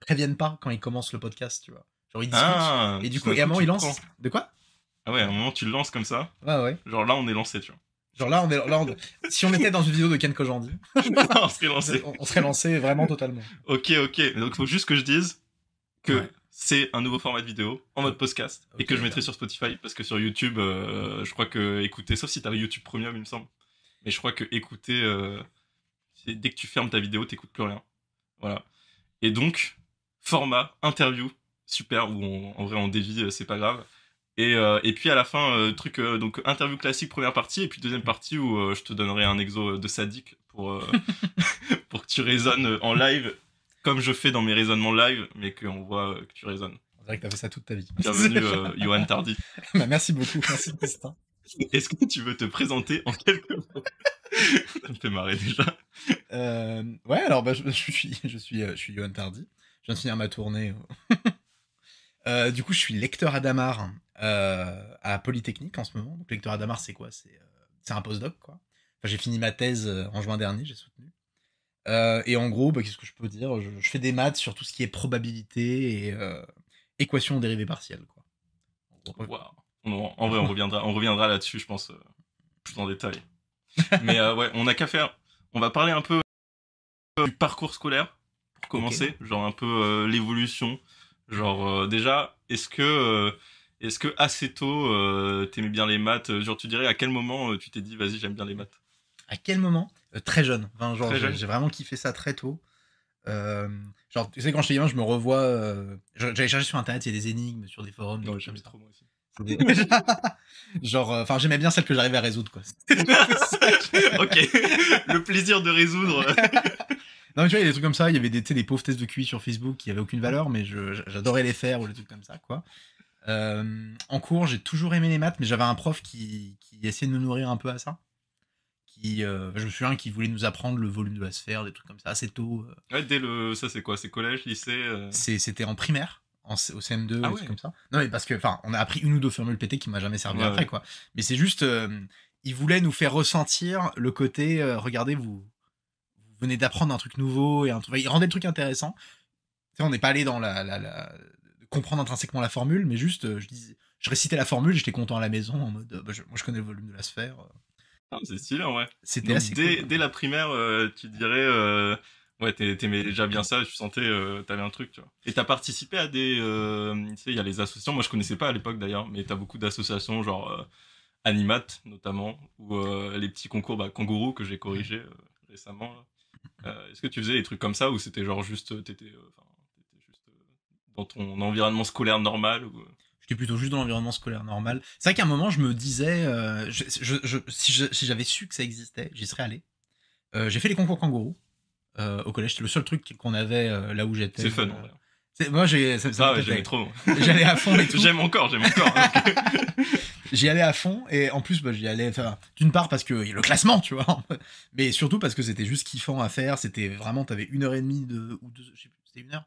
préviennent pas quand ils commencent le podcast, tu vois. Genre ils discutent, Ah, et du tout coup, d'un et à un coup, moment tu ils le prends. lancent... De quoi? Ah ouais, à un moment, tu le lances comme ça. Ouais, ouais. Genre là, on est lancé, tu vois. Genre là, si on était dans une vidéo de Ken Kojandi, On serait lancé. on serait lancé vraiment totalement. Ok. Donc, faut juste que je dise que Ouais. c'est un nouveau format de vidéo en mode podcast et Ok, que je mettrai sur Spotify parce que sur YouTube, je crois que écouter, sauf si t'as YouTube Premium, il me semble. Mais je crois que écouter, dès que tu fermes ta vidéo, t'écoutes plus rien. Voilà. Et donc, format, interview, super, où en vrai on dévie, c'est pas grave. Et puis à la fin, donc interview classique, première partie, et puis deuxième partie où je te donnerai un exo de sadique pour que tu raisonnes en live, comme je fais dans mes raisonnements live, mais qu'on voit que tu raisonnes. On dirait que t'as fait ça toute ta vie. Bienvenue, Johan Tardy. Bah, merci beaucoup, merci Tristan. Est-ce que tu veux te présenter en quelques mots? Ça me fait marrer déjà. Ouais, alors bah, je suis Johan Tardy. Je viens de finir ma tournée. Du coup, je suis lecteur Adamar à Polytechnique en ce moment. Donc, lecteur Adamar, c'est quoi? C'est un postdoc, quoi. Enfin, j'ai fini ma thèse en juin dernier, j'ai soutenu. Et en gros, bah, qu'est-ce que je peux dire? Je fais des maths sur tout ce qui est probabilité et équation dérivée partielle, quoi. Wow. En vrai, on reviendra là-dessus, je pense, plus en détail. Mais ouais, on a qu'à faire. On va parler un peu du parcours scolaire pour commencer, genre un peu l'évolution. Genre déjà, est-ce que assez tôt t'aimais bien les maths? Genre tu dirais à quel moment tu t'es dit vas-y j'aime bien les maths? À quel moment? Très jeune. Enfin, genre, Très jeune. j'ai vraiment kiffé ça très tôt. Genre, tu sais, quand j'étais gamin, je me revois. J'allais chercher sur internet, il y a des énigmes sur des forums. Des Non, trucs j'aimais comme ça. trop moi aussi. Genre, enfin, j'aimais bien celle que j'arrivais à résoudre, quoi. Ok, le plaisir de résoudre. Non, mais tu vois, il y a des trucs comme ça. Il y avait des pauvres tests de QI sur Facebook qui avaient aucune valeur, mais j'adorais les faire ou des trucs comme ça, quoi. En cours, j'ai toujours aimé les maths, mais j'avais un prof qui essayait de me nourrir un peu à ça. Je me souviens qu'il voulait nous apprendre le volume de la sphère, des trucs comme ça, assez tôt. Ouais, ça c'est quoi? C'est collège, lycée C'était en primaire, au CM2, Ah des ouais. trucs comme ça. Non, mais parce que, enfin, on a appris une ou deux formules PT qui m'a jamais servi Ouais, après, ouais. quoi. Mais c'est juste, il voulait nous faire ressentir le côté, regardez, vous venez d'apprendre un truc nouveau et un truc. Il rendait le truc intéressant. Tu sais, on n'est pas allé dans comprendre intrinsèquement la formule, mais juste, je récitais la formule, j'étais content à la maison en mode, moi je connais le volume de la sphère. Ah, c'est stylé en vrai. C'était Donc assez cool. dès la primaire, tu dirais ouais, t'aimais déjà bien ça, tu sentais t'avais un truc, tu vois. Et t'as participé à des tu sais, il y a les associations, moi je connaissais pas à l'époque d'ailleurs, mais t'as beaucoup d'associations genre Animat notamment ou les petits concours Kangourou que j'ai corrigé récemment là. Est-ce que tu faisais des trucs comme ça ou c'était genre juste t'étais juste dans ton environnement scolaire normal ou J'étais plutôt juste dans l'environnement scolaire normal. C'est vrai qu'à un moment, je me disais, si j'avais su que ça existait, j'y serais allé. J'ai fait les concours kangourous au collège. C'était le seul truc qu'on avait là où j'étais. c'est fun en vrai. Moi, ça me Ah ouais, tapait. j'aimais trop. J'allais à fond et tout. J'aime encore. J'y allais à fond et en plus, j'y allais. Enfin, d'une part parce que le classement, tu vois, mais surtout parce que c'était juste kiffant à faire. C'était vraiment, t'avais 1h30 ou 2, je sais plus, c'était 1 heure.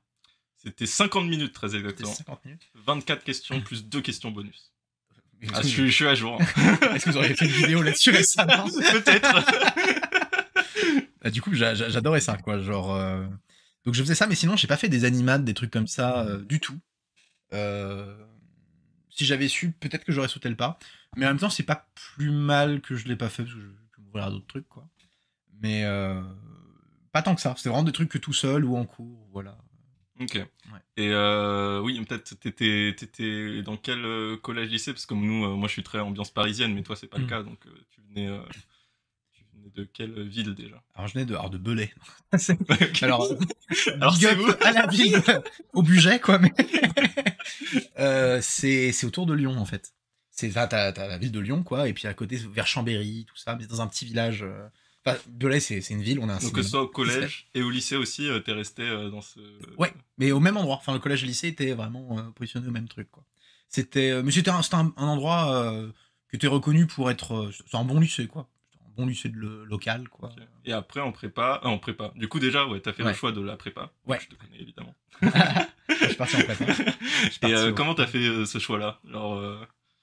C'était 50 minutes très exactement. C'était 50 minutes. 24 questions plus 2 questions bonus. Ah, je suis à jour. Est-ce que vous auriez fait une vidéo là-dessus récemment? Peut-être. Du coup, j'adorais ça, quoi. Genre, donc je faisais ça, mais sinon, j'ai pas fait des animates, des trucs comme ça du tout. Si j'avais su, peut-être que j'aurais sauté le pas. Mais en même temps, c'est pas plus mal que je l'ai pas fait parce que je peux m'ouvrir à d'autres trucs, quoi. Mais pas tant que ça. C'était vraiment des trucs que tout seul ou en cours, voilà. Ok. Ouais. Et oui, peut-être t'étais dans quel collège-lycée? Parce que nous, moi je suis très ambiance parisienne, mais toi c'est pas le cas, donc tu venais de quelle ville déjà? Alors je venais de Belay. Okay. Alors c'est où? à la ville, au budget, quoi. Mais c'est autour de Lyon en fait. T'as la ville de Lyon, quoi, et puis à côté vers Chambéry, tout ça, mais dans un petit village. Enfin, Belay, c'est une ville, on a un Donc que ce soit au collège et au lycée aussi, t'es resté dans ce... Ouais, mais au même endroit. Enfin, le collège et le lycée étaient vraiment positionnés au même truc, quoi. Mais c'était un endroit qui était reconnu pour être... c'est un bon lycée, quoi. Un bon lycée local, quoi. Okay. Et après, en prépa... Du coup, déjà, ouais, t'as fait le choix de la prépa. Ouais. Je te connais, évidemment. Je suis parti en prépa. Et comment t'as fait ce choix-là?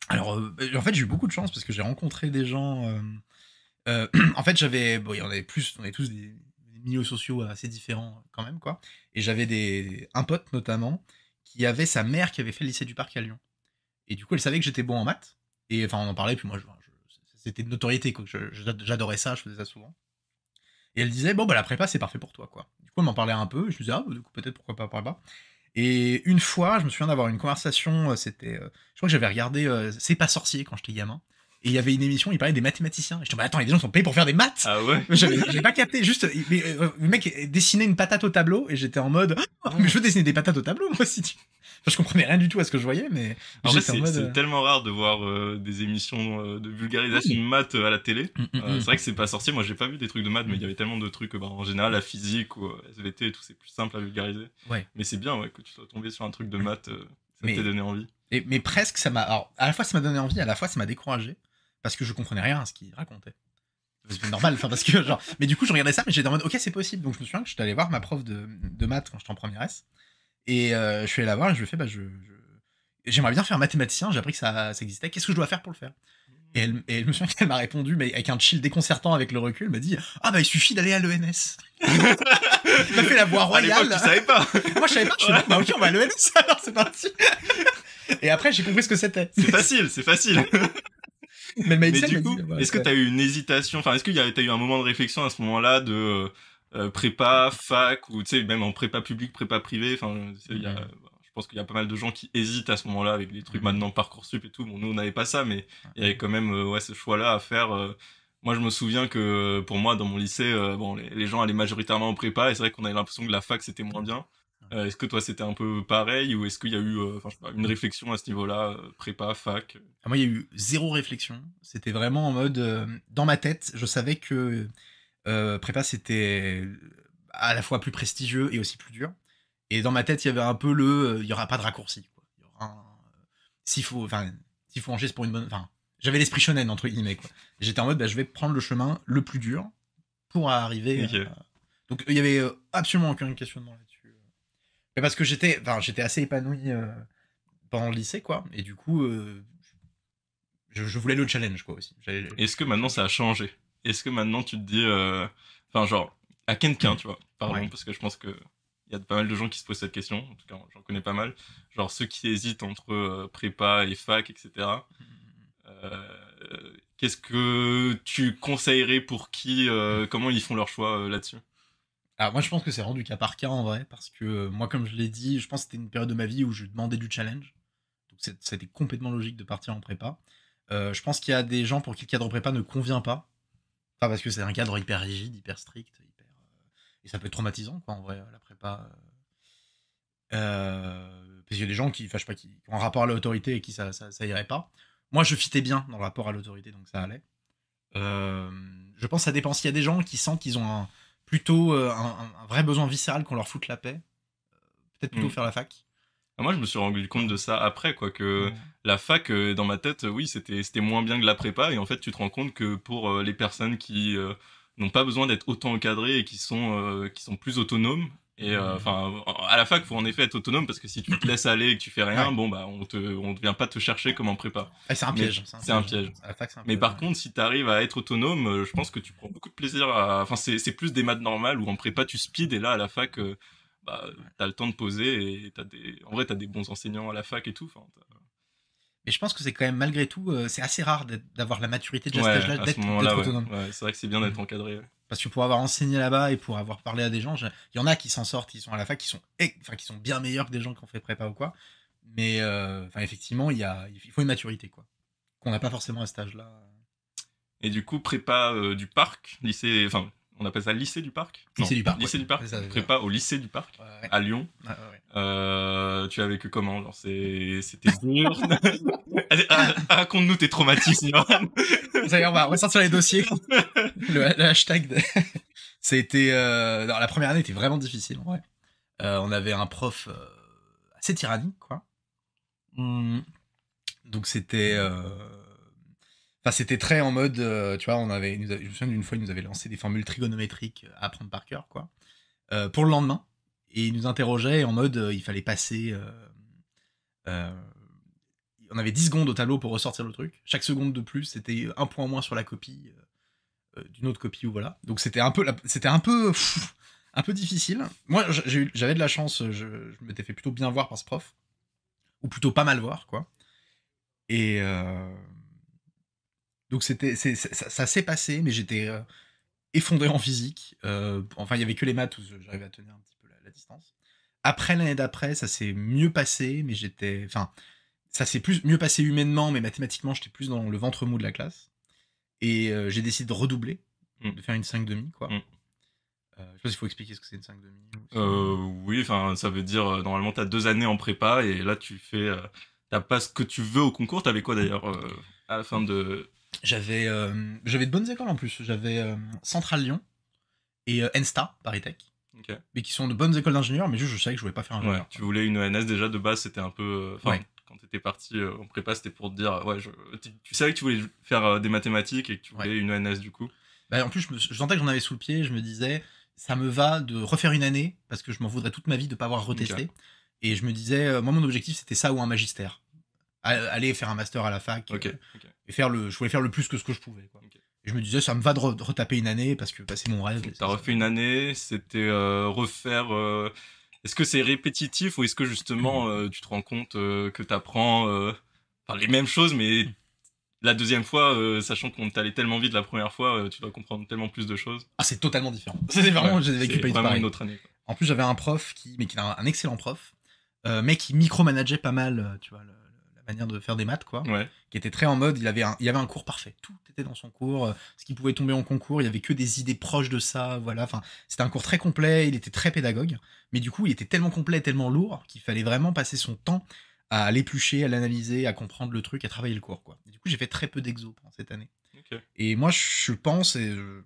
Alors, en fait, j'ai eu beaucoup de chance parce que j'ai rencontré des gens... en fait, on avait tous des milieux sociaux assez différents quand même, quoi. Et j'avais un pote notamment qui avait sa mère qui avait fait le lycée du Parc à Lyon. Et du coup, elle savait que j'étais bon en maths. Et enfin, on en parlait, puis moi, c'était de notoriété, quoi. J'adorais ça, je faisais ça souvent. Et elle disait, bon, bah la prépa, c'est parfait pour toi, quoi. Du coup, elle m'en parlait un peu, et je me disais, ah, bah, du coup, peut-être pourquoi pas prépa. Et une fois, je me souviens d'avoir une conversation, je crois que j'avais regardé C'est pas sorcier quand j'étais gamin. Et il y avait une émission, il parlait des mathématiciens. Et je me disais, bah attends, il y a des gens qui sont payés pour faire des maths. Ah ouais. J'avais pas capté, juste, le mec dessinait une patate au tableau, et j'étais en mode, oh, mais je veux dessiner des patates au tableau, moi aussi. Enfin, je comprenais rien du tout à ce que je voyais, mais En fait, j'étais en mode. c'est tellement rare de voir des émissions de vulgarisation de maths à la télé. C'est vrai que c'est pas sorcier. Moi, j'ai pas vu des trucs de maths, mais il y avait tellement de trucs. Bah, en général, la physique ou SVT et tout, c'est plus simple à vulgariser. Ouais. Mais c'est bien, ouais, que tu sois tombé sur un truc de maths, ça Mais- t'a donné envie. Mais presque, ça m'a. Alors, à la fois, ça m'a donné envie, à la fois, ça m'a découragé. Parce que je comprenais rien à ce qu'il racontait. C'est normal, enfin, parce que, genre. Mais du coup, je regardais ça, mais j'étais en mode, ok, c'est possible. Donc, je me souviens que j'étais allé voir ma prof de maths quand j'étais en première S. Et je suis allé la voir et je lui ai fait, bah, j'aimerais bien faire mathématicien, j'ai appris que ça existait, qu'est-ce que je dois faire pour le faire? Et je me souviens qu'elle m'a répondu, mais avec un chill déconcertant avec le recul, elle m'a dit, ah bah il suffit d'aller à l'ENS. Elle m'a fait la voie À l'époque, royale. tu savais pas. Moi je savais pas, je suis bah ok, on va à l'ENS, alors c'est parti. Et après j'ai compris ce que c'était. C'est facile, c'est facile. Mais le Mais médecin du m'a coup, dit, ouais, est-ce que ouais. t'as eu une hésitation, enfin, est-ce t'as eu un moment de réflexion à ce moment-là de prépa, fac, ou tu sais, même en prépa public, prépa privée, enfin, tu sais, je pense qu'il y a pas mal de gens qui hésitent à ce moment-là avec les trucs maintenant Parcoursup et tout. Bon, nous, on n'avait pas ça, mais il y avait quand même, ouais, ce choix-là à faire. Moi, je me souviens que pour moi, dans mon lycée, bon, les gens allaient majoritairement en prépa, et c'est vrai qu'on avait l'impression que la fac, c'était moins bien. Est-ce que toi, c'était un peu pareil, ou est-ce qu'il y a eu, enfin, je sais pas, une réflexion à ce niveau-là, prépa, fac? Ah, moi il y a eu zéro réflexion. C'était vraiment en mode, dans ma tête, je savais que prépa c'était à la fois plus prestigieux et aussi plus dur. Et dans ma tête, il y avait un peu il y aura pas de raccourci, quoi. Il y aura s'il faut, enfin, s'il faut manger, c'est pour une bonne, enfin, j'avais l'esprit shonen entre guillemets, quoi. J'étais en mode, bah, je vais prendre le chemin le plus dur pour arriver. Ok. Donc il y avait absolument aucun questionnement là-dessus. Mais parce que j'étais assez épanoui pendant le lycée, quoi. Et du coup, je voulais le challenge, quoi aussi. Est-ce que maintenant ça a changé? Est-ce que maintenant tu te dis, enfin genre, à quelqu'un, tu vois, pardon, Ouais. parce que je pense que il y a pas mal de gens qui se posent cette question, en tout cas j'en connais pas mal, genre ceux qui hésitent entre prépa et fac, etc. Euh, Qu'est-ce que tu conseillerais pour qui, comment ils font leur choix là-dessus? Alors moi je pense que c'est rendu cas par cas en vrai, parce que moi comme je l'ai dit, je pense que c'était une période de ma vie où je demandais du challenge. Donc c'était complètement logique de partir en prépa. Je pense qu'il y a des gens pour qui le cadre prépa ne convient pas. Enfin parce que c'est un cadre hyper rigide, hyper strict, et ça peut être traumatisant quoi en vrai la prépa. Parce qu'il y a des gens qui, enfin je sais pas, qui ont un rapport à l'autorité et qui ça irait pas. Moi je fitais bien dans le rapport à l'autorité donc ça allait. Je pense que ça dépend. S'il y a des gens qui sentent qu'ils ont plutôt un vrai besoin viscéral qu'on leur foute la paix, peut-être plutôt Mm. faire la fac. Moi, je me suis rendu compte de ça après, quoi, que la fac, dans ma tête, oui, c'était moins bien que la prépa, et en fait, tu te rends compte que pour les personnes qui n'ont pas besoin d'être autant encadrées et qui sont plus autonomes, et enfin, à la fac, faut en effet être autonome, parce que si tu te laisses aller et que tu fais rien, Ouais. bon, bah, on vient pas te chercher comme en prépa. Ah, c'est un Mais piège. c'est un piège. À la fac, c'est un Mais piège, par ouais. contre, si t'arrives à être autonome, je pense que tu prends beaucoup de plaisir à. Enfin, c'est plus des maths normales où en prépa tu speed et là à la fac, bah, t'as le temps de poser et en vrai, t'as des bons enseignants à la fac et tout. Enfin, Mais je pense que c'est quand même, malgré tout, c'est assez rare d'avoir la maturité déjà à cet ouais, âge-là, à ce d'être moment-là, ouais. autonome. Ouais, c'est vrai que c'est bien d'être encadré. Ouais. Parce que pour avoir enseigné là-bas et pour avoir parlé à des gens, il y en a qui s'en sortent, qui sont à la fac, qui sont bien meilleurs que des gens qui ont fait prépa ou quoi. Mais enfin, effectivement, il faut une maturité, quoi. Qu'on n'a pas forcément à cet âge-là. Et du coup, prépa du parc, lycée, enfin, on appelle ça lycée du parc? Lycée Non, du Parc, lycée ouais. du parc. C'est ça, c'est Prépa au lycée du parc, Ouais. à Lyon. Ouais, ouais. Tu as vécu comment? Genre, c'était dur. Raconte-nous tes traumatismes, Johan. Ça y est, on va ressortir les dossiers. Le hashtag. C'était. Non, la première année était vraiment difficile, en vrai. On avait un prof assez tyrannique, quoi. Donc c'était. Enfin, c'était très en mode. Tu vois, je me souviens d'une fois, il nous avait lancé des formules trigonométriques à apprendre par cœur, quoi. Pour le lendemain. Et il nous interrogeait en mode. Il fallait passer. On avait 10 secondes au tableau pour ressortir le truc. Chaque seconde de plus, c'était un point en moins sur la copie. d'une autre copie, ou voilà. Donc c'était un peu, un peu difficile. Moi, j'avais de la chance, je m'étais fait plutôt bien voir par ce prof, ou plutôt pas mal voir, quoi. Et donc ça s'est passé, mais j'étais effondré en physique. Enfin, il y avait que les maths où j'arrivais à tenir un petit peu la distance. Après, l'année d'après, ça s'est mieux passé, mais enfin, ça s'est mieux passé humainement, mais mathématiquement, j'étais plus dans le ventre mou de la classe. Et j'ai décidé de redoubler, de faire une 5,5, quoi. Je sais pas s'il faut expliquer ce que c'est une 5,5. Oui, enfin, ça veut dire, normalement, t'as 2 années en prépa, et là, t'as pas ce que tu veux au concours. T'avais quoi, d'ailleurs, à la fin de... J'avais de bonnes écoles en plus. J'avais Centrale Lyon et ENSTA, Paris Tech. Ok. Mais qui sont de bonnes écoles d'ingénieurs, mais juste je savais que je voulais pas faire ingénieur. Ouais, tu voulais une ENS déjà de base, c'était un peu... Enfin, Ouais. quand t'étais parti en prépa, c'était pour te dire... Ouais, tu savais que tu voulais faire des mathématiques et que tu voulais une ENS, du coup. Bah, en plus, je sentais que j'en avais sous le pied. Je me disais, ça me va de refaire une année, parce que je m'en voudrais toute ma vie de pas avoir retesté. Ok. Et je me disais, moi, mon objectif, c'était ça ou un magistère. Aller faire un master à la fac. Ok. Et je voulais faire le plus que ce que je pouvais, quoi. Ok. Et je me disais, ça me va de retaper une année, parce que c'est mon rêve. T'as refait une année, c'était refaire... Est-ce que c'est répétitif, ou est-ce que justement tu te rends compte que t'apprends les mêmes choses, mais la deuxième fois, sachant qu'on t'allait tellement vite la première fois, tu dois comprendre tellement plus de choses. Ah, c'est totalement différent. C'est vraiment, j'ai vécu pas vraiment pareil. une autre année, quoi. En plus, j'avais un prof qui était un excellent prof, mais qui micromanageait pas mal, tu vois, la manière de faire des maths, quoi. Ouais. Qui était très en mode, il avait un cours parfait. Tout était dans son cours. Ce qui pouvait tomber en concours, il y avait que des idées proches de ça, voilà. Enfin, c'était un cours très complet, il était très pédagogue. Mais du coup, il était tellement complet, tellement lourd, qu'il fallait vraiment passer son temps à l'éplucher, à l'analyser, à comprendre le truc, à travailler le cours, quoi. Et du coup, j'ai fait très peu d'exo pendant cette année. Okay. Et moi, je pense qu'il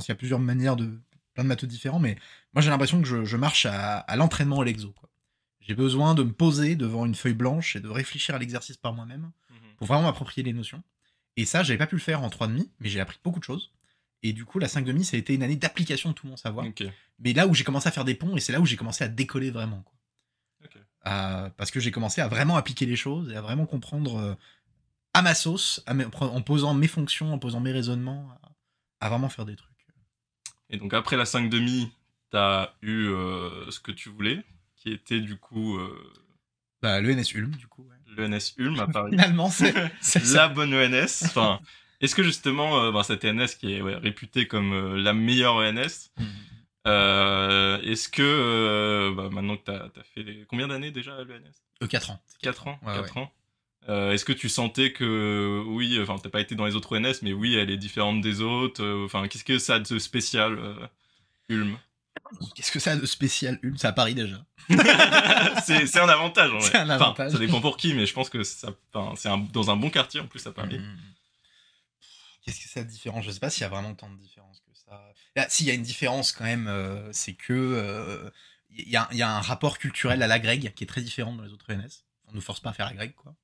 y a plusieurs manières plein de maths différents, mais moi j'ai l'impression que je marche à l'entraînement à l'exo, quoi. J'ai besoin de me poser devant une feuille blanche et de réfléchir à l'exercice par moi-même pour vraiment m'approprier les notions. Et ça, j'avais pas pu le faire en 3,5, mais j'ai appris beaucoup de choses. Et du coup, la 5,5, ça a été une année d'application de tout mon savoir. Okay. Mais là où j'ai commencé à faire des ponts, et c'est là où j'ai commencé à décoller vraiment, quoi. Okay. Parce que j'ai commencé à vraiment appliquer les choses et à vraiment comprendre à ma sauce, en posant mes fonctions, en posant mes raisonnements, à vraiment faire des trucs. Et donc après la 5,5, t'as eu ce que tu voulais, qui était du coup... l'ENS Ulm, du coup. Ouais. L'ENS Ulm à Paris. Finalement, c'est la bonne ENS. Enfin, est-ce que justement, cette ENS qui est réputée comme la meilleure ENS, est-ce que maintenant que t'as fait combien d'années déjà à l'ENS? 4 ans. 4 ans. Ouais, 4 ans. Est-ce que tu sentais que oui, enfin t'as pas été dans les autres ENS, mais oui, elle est différente des autres. Enfin, qu'est-ce que ça a de spécial, Ulm? Qu'est-ce que ça a de spécial, Ulm? C'est à Paris déjà. c'est un avantage, en vrai. C'est un avantage. Enfin, ça dépend pour qui, mais je pense que c'est dans un bon quartier en plus à Paris. Qu'est-ce que ça a de différent? Je sais pas s'il y a vraiment tant de différence que ça. Là, s'il y a une différence quand même, c'est que il y a un rapport culturel à l'agrég qui est très différent dans les autres ENS. On nous force pas à faire l'agrég, quoi.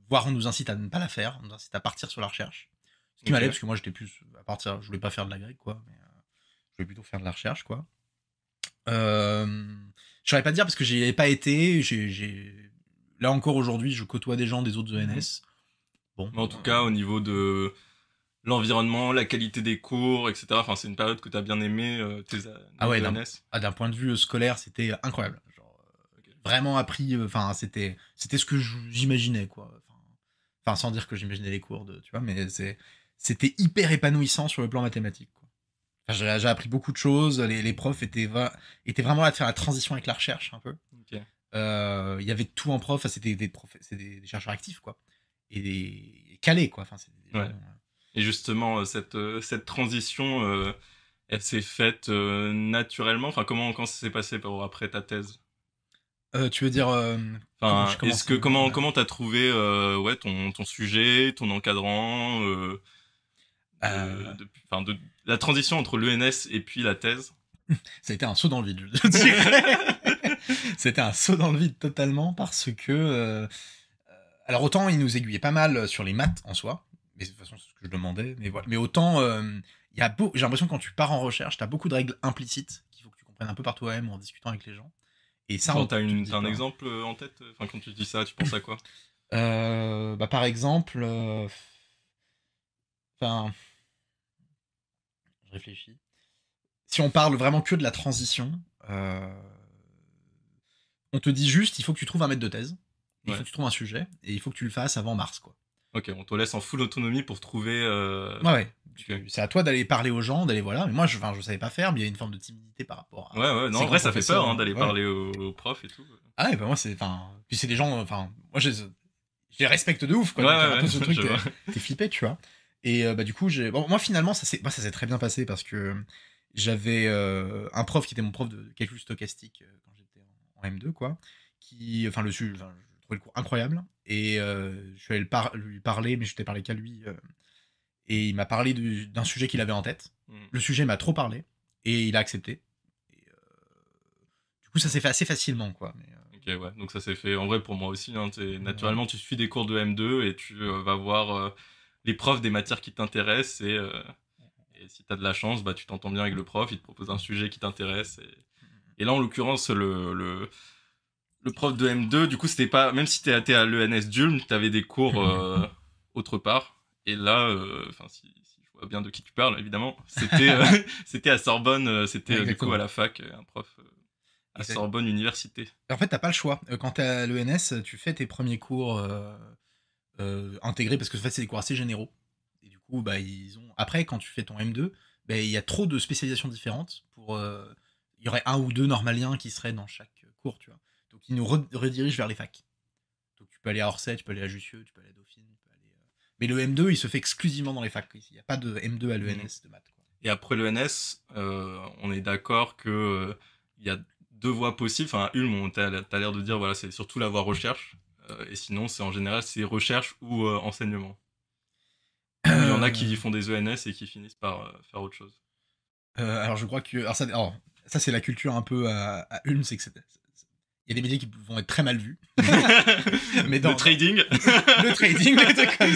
Voire on nous incite à ne pas la faire, on nous incite à partir sur la recherche. Ce qui m'allait, parce que moi j'étais plus à partir, je voulais pas faire de l'agrég, quoi, mais je voulais plutôt faire de la recherche, quoi. Je saurais pas te dire parce que j'y ai pas été. Là encore aujourd'hui, je côtoie des gens des autres ENS. Bon. Mais en tout cas, au niveau de l'environnement, la qualité des cours, etc. Enfin, c'est une période que t'as bien aimé, tes ENS. D'un point de vue scolaire, c'était incroyable. Genre, vraiment appris. Enfin, c'était ce que j'imaginais, quoi. Enfin, sans dire que j'imaginais les cours tu vois, mais c'était hyper épanouissant sur le plan mathématique, quoi. Enfin, j'ai appris beaucoup de choses. Les profs étaient vraiment là de faire la transition avec la recherche un peu. Okay. Il y avait tout en prof. C'était des chercheurs actifs, quoi, et des calés, quoi. Enfin, ouais. Gens, et justement, cette transition, elle s'est faite naturellement. Enfin, quand ça s'est passé après ta thèse? Tu veux dire comment t'as trouvé ton sujet, ton encadrant, la transition entre l'ENS et puis la thèse? Ça a été un saut dans le vide, je dirais. C'était un saut dans le vide totalement parce que alors autant il nous aiguillait pas mal sur les maths en soi, mais de toute façon c'est ce que je demandais, mais voilà. Mais autant j'ai l'impression que quand tu pars en recherche, t'as beaucoup de règles implicites qu'il faut que tu comprennes un peu par toi-même en discutant avec les gens. Et ça, t'as un exemple en tête? Enfin, quand tu dis ça, tu penses à quoi? Par exemple, Enfin, je réfléchis. Si on parle vraiment que de la transition, on te dit juste, il faut que tu trouves un maître de thèse, il faut Ouais. que tu trouves un sujet, et il faut que tu le fasses avant mars, quoi. Ok, on te laisse en full autonomie pour trouver. Ouais, ouais. Ok. C'est à toi d'aller parler aux gens, d'aller voilà. Mais moi, enfin, je savais pas faire, mais il y a une forme de timidité par rapport Ouais, à ouais, non, ces en grands vrai, ça fait peur professeurs. hein, d'aller Ouais. parler aux profs et tout. Ah ouais, bah moi, c'est. Enfin, puis c'est des gens. Enfin, moi, je les respecte de ouf, quoi. Ouais, Donc, il y a un ouais, peu ce ouais, truc, je vois. t'es flippé, tu vois. Et bah, du coup, bon, moi, finalement, ça s'est très bien passé parce que j'avais un prof qui était mon prof de calcul stochastique quand j'étais en M2, quoi. Enfin, enfin, je trouvais le cours incroyable. Et je suis allé lui parler, mais je t'ai parlé qu'à lui. Et il m'a parlé d'un sujet qu'il avait en tête. Mm. Le sujet m'a trop parlé. Et il a accepté. Et, du coup, ça s'est fait assez facilement, quoi. Mais, Ok, ouais, donc ça s'est fait en vrai pour moi aussi. Hein, voilà. naturellement, tu suis des cours de M2 et tu vas voir les profs des matières qui t'intéressent et si t'as de la chance, bah, tu t'entends bien avec le prof, il te propose un sujet qui t'intéresse. Et là, en l'occurrence, le prof de M2, du coup, c'était pas. Même si t'es à l'ENS d'Ulm, t'avais des cours autre part. Et là, enfin, si je vois bien de qui tu parles, évidemment, c'était c'était à Sorbonne, c'était Ouais, du coup à exactement. la fac, un prof à Sorbonne Université. En fait, t'as pas le choix. Quand t'es à l'ENS, tu fais tes premiers cours intégrés parce que en fait, c'est des cours assez généraux. Et du coup, bah, ils ont. Après, quand tu fais ton M2, bah, il y a trop de spécialisations différentes. Il y aurait un ou deux normaliens qui seraient dans chaque cours, tu vois. Donc, ils nous redirigent vers les facs. Donc, tu peux aller à Orsay, tu peux aller à Jussieu, tu peux aller à Dauphine, tu peux aller. Mais le M2, il se fait exclusivement dans les facs. Il n'y a pas de M2 à Mhm. l'ENS de maths, quoi. Et après l'ENS, on est d'accord que il y a deux voies possibles. Enfin, Ulm, t'as l'air de dire, voilà, c'est surtout la voie recherche. Et sinon, c'est en général, c'est recherche ou enseignement. Ou il y en a qui Euh, font des ENS et qui finissent par faire autre chose. alors, je crois que. Alors, ça, c'est la culture un peu à Ulm, c'est que il y a des métiers qui vont être très mal vus. Mais Le trading. le trading, les trucs comme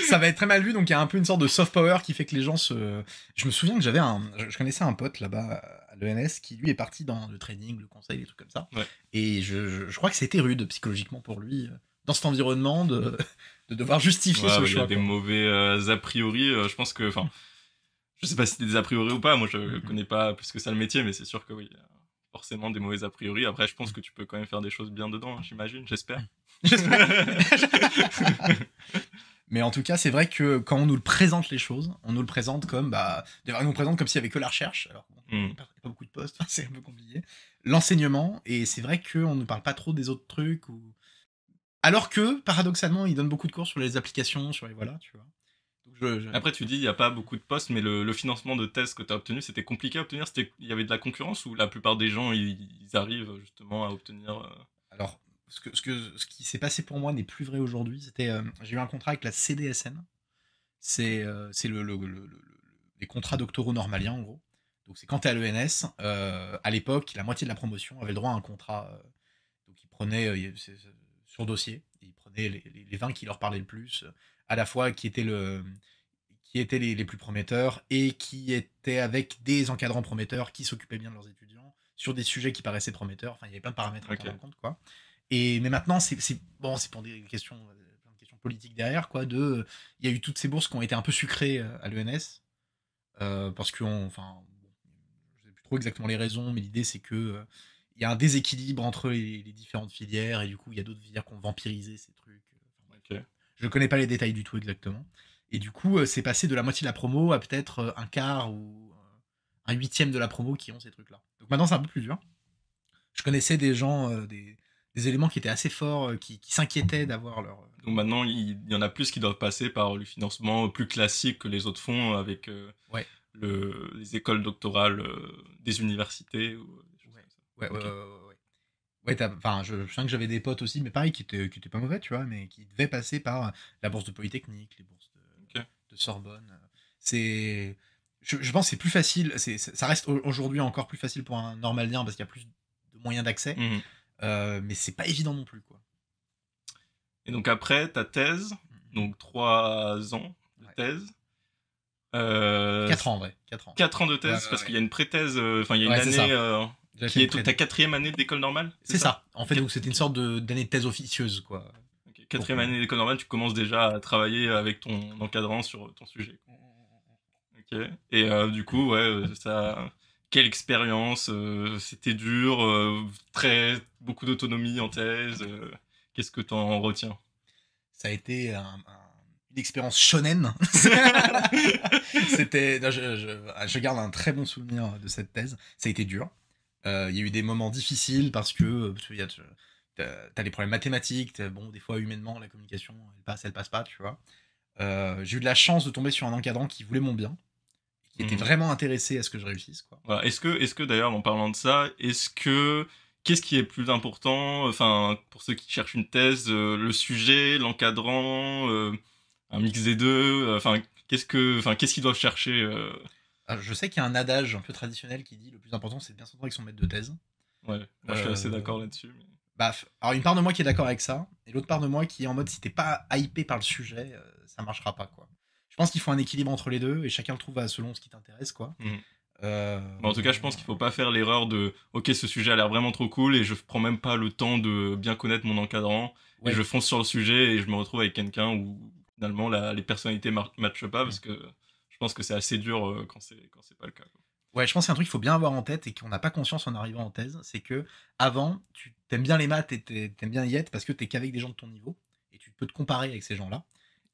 ça va être très mal vu. Donc il y a un peu une sorte de soft power qui fait que les gens se. Je me souviens que je connaissais un pote là-bas à l'ENS qui lui est parti dans le trading, le conseil, des trucs comme ça. Ouais. Et je crois que c'était rude psychologiquement pour lui dans cet environnement de devoir justifier Ouais, ce bah, il y a choix, des quoi. mauvais a priori. Je pense que, enfin, je sais pas si c'est des a priori ou pas. Moi, je connais pas plus que ça le métier, mais c'est sûr que oui, il y a forcément des mauvais a priori. Après, je pense que tu peux quand même faire des choses bien dedans, hein, j'imagine, j'espère. J'espère. Mais en tout cas, c'est vrai que quand on nous le présente les choses, on nous le présente comme bah, d'ailleurs, on nous le présente comme s'il y avait que la recherche. Alors bon, il n'y a pas beaucoup de postes, c'est un peu compliqué. L'enseignement, et c'est vrai qu'on ne parle pas trop des autres trucs. Alors que, paradoxalement, ils donnent beaucoup de cours sur les applications, sur les voilà, tu vois. Donc Après, tu dis, il n'y a pas beaucoup de postes, mais le financement de thèse que tu as obtenu, c'était compliqué à obtenir. Il y avait de la concurrence ou la plupart des gens, ils arrivent justement à obtenir. Alors, ce qui s'est passé pour moi n'est plus vrai aujourd'hui. J'ai eu un contrat avec la CDSN. C'est les contrats doctoraux normaliens, en gros. Donc, c'est quand tu es à l'ENS, à l'époque, la moitié de la promotion avait le droit à un contrat. Donc, ils prenaient sur dossier, ils prenaient les 20 qui leur parlaient le plus, à la fois qui étaient les plus prometteurs et qui étaient avec des encadrants prometteurs qui s'occupaient bien de leurs étudiants sur des sujets qui paraissaient prometteurs. Enfin, il y avait plein de paramètres à Ok. prendre en compte, quoi. Mais maintenant, c'est bon, c'est pour des questions, plein de questions politiques derrière, quoi. Il y a eu toutes ces bourses qui ont été un peu sucrées à l'ENS parce que, enfin, bon, je sais plus trop exactement les raisons, mais l'idée c'est que il y a un déséquilibre entre les différentes filières et du coup il y a d'autres filières qui ont vampirisé ces trucs. Enfin, Ok. je connais pas les détails du tout exactement. Et du coup, c'est passé de la moitié de la promo à peut-être un quart ou un huitième de la promo qui ont ces trucs-là. Donc maintenant, c'est un peu plus dur. Je connaissais des gens, des éléments qui étaient assez forts, qui s'inquiétaient d'avoir leur. Donc maintenant, il y en a plus qui doivent passer par le financement plus classique que les autres font avec Ouais. les écoles doctorales des universités ou des choses Ouais, comme ça. Ok. ouais. Ouais, enfin, je sens que j'avais des potes aussi, mais pareil, qui étaient pas mauvais, tu vois, mais qui devaient passer par la bourse de Polytechnique, les bourses Ok. de Sorbonne. C'est, je pense que c'est plus facile, ça reste aujourd'hui encore plus facile pour un normalien parce qu'il y a plus de moyens d'accès, Mhm. mais c'est pas évident non plus, quoi. Et donc après, ta thèse, donc 3 ans de Ouais. thèse. 4 ans, en vrai. 4 ans. 4 ans de thèse, Ouais, parce ouais. qu'il y a une pré-thèse, enfin il y a une Ouais, c'est ça. année J'avais fait qui une est pré- ta 4e année d'école normale. C'est ça. En fait, Quat- donc c'était une sorte d'année de thèse officieuse, quoi. Ok. 4e année d'école normale, tu commences déjà à travailler avec ton encadrant sur ton sujet. Et du coup, ouais, ça... Quelle expérience, c'était dur, beaucoup d'autonomie en thèse, qu'est-ce que t'en retiens? Ça a été une expérience shonen. C'était, non, je garde un très bon souvenir de cette thèse. Ça a été dur. Il y a eu des moments difficiles parce que t'as des problèmes mathématiques. Bon, des fois humainement, la communication, elle passe pas, tu vois. J'ai eu de la chance de tomber sur un encadrant qui voulait mon bien, qui était vraiment intéressé à ce que je réussisse, quoi. Voilà. Est-ce que d'ailleurs, en parlant de ça, qu'est-ce qui est plus important, enfin, pour ceux qui cherchent une thèse, le sujet, l'encadrant, un mix des deux, enfin, qu'est-ce qu'ils doivent chercher Je sais qu'il y a un adage un peu traditionnel qui dit le plus important c'est de bien s'entendre avec son maître de thèse. Ouais, moi je suis assez d'accord là-dessus. Mais... Bah, alors une part de moi qui est d'accord avec ça, et l'autre part de moi qui est en mode si t'es pas hypé par le sujet, ça marchera pas, quoi. Je pense qu'il faut un équilibre entre les deux, et chacun le trouve selon ce qui t'intéresse, quoi. En tout cas, je pense qu'il faut pas faire l'erreur de ok, ce sujet a l'air vraiment trop cool et je prends même pas le temps de bien connaître mon encadrant et je fonce sur le sujet et je me retrouve avec quelqu'un où finalement les personnalités matchent pas parce que je pense que c'est assez dur quand c'est pas le cas, quoi. Ouais, je pense qu'il y a un truc qu'il faut bien avoir en tête et qu'on n'a pas conscience en arrivant en thèse, c'est que avant, tu t'aimes bien les maths et t'aimes bien y être parce que t'es qu'avec des gens de ton niveau et tu peux te comparer avec ces gens-là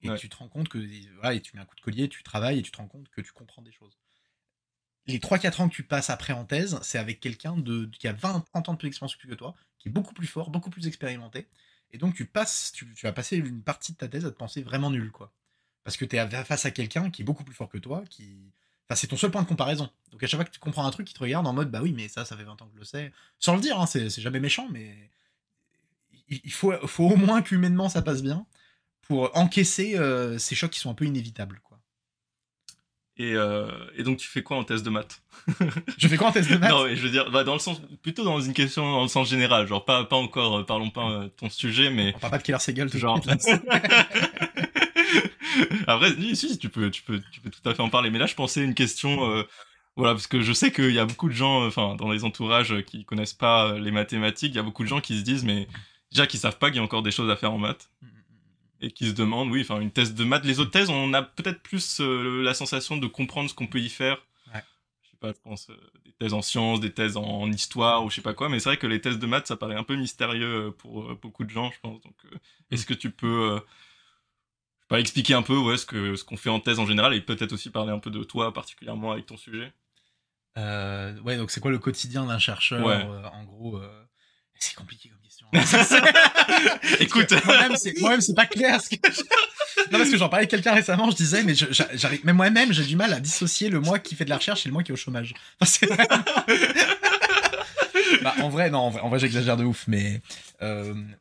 et tu te rends compte que voilà, et tu mets un coup de collier, tu travailles et tu te rends compte que tu comprends des choses. Les 3-4 ans que tu passes après en thèse, c'est avec quelqu'un qui a 20-30 ans de plus d'expérience que toi, qui est beaucoup plus fort, beaucoup plus expérimenté. Et donc tu vas passer une partie de ta thèse à te penser vraiment nul, quoi. Parce que tu es face à quelqu'un qui est beaucoup plus fort que toi, Enfin, c'est ton seul point de comparaison. Donc à chaque fois que tu comprends un truc, il te regarde en mode bah oui, mais ça fait 20 ans que je le sais. Sans le dire, hein, c'est jamais méchant, mais il faut au moins qu'humainement ça passe bien pour encaisser ces chocs qui sont un peu inévitables, quoi. Et donc tu fais quoi en thèse de maths? Je fais quoi en thèse de maths? Non, mais je veux dire, dans le sens, plutôt dans une question dans le sens général, genre pas encore, parlons pas de ton sujet, mais... On parle pas de Keller Segal, genre... Après, si, tu peux tout à fait en parler, mais là je pensais à une question, voilà, parce que je sais qu'il y a beaucoup de gens, enfin, dans les entourages qui connaissent pas les mathématiques, il y a beaucoup de gens qui se disent, mais déjà qui savent pas qu'il y a encore des choses à faire en maths. Et qui se demandent, oui, enfin, une thèse de maths. Les autres thèses, on a peut-être plus la sensation de comprendre ce qu'on peut y faire. Ouais. Je sais pas, je pense des thèses en sciences, des thèses en histoire ou je sais pas quoi, mais c'est vrai que les thèses de maths, ça paraît un peu mystérieux pour beaucoup de gens, je pense. Donc, est-ce que tu peux, je sais pas, expliquer un peu ce qu'on fait en thèse en général et peut-être aussi parler un peu de toi particulièrement avec ton sujet? Ouais, donc c'est quoi le quotidien d'un chercheur, en gros c'est compliqué comme question. Écoute, moi-même c'est pas clair. Non, parce que j'en parlais avec quelqu'un récemment, je disais, mais j'arrive, même moi-même, j'ai du mal à dissocier le moi qui fait de la recherche et le moi qui est au chômage. Enfin, bah, en vrai, j'exagère de ouf, mais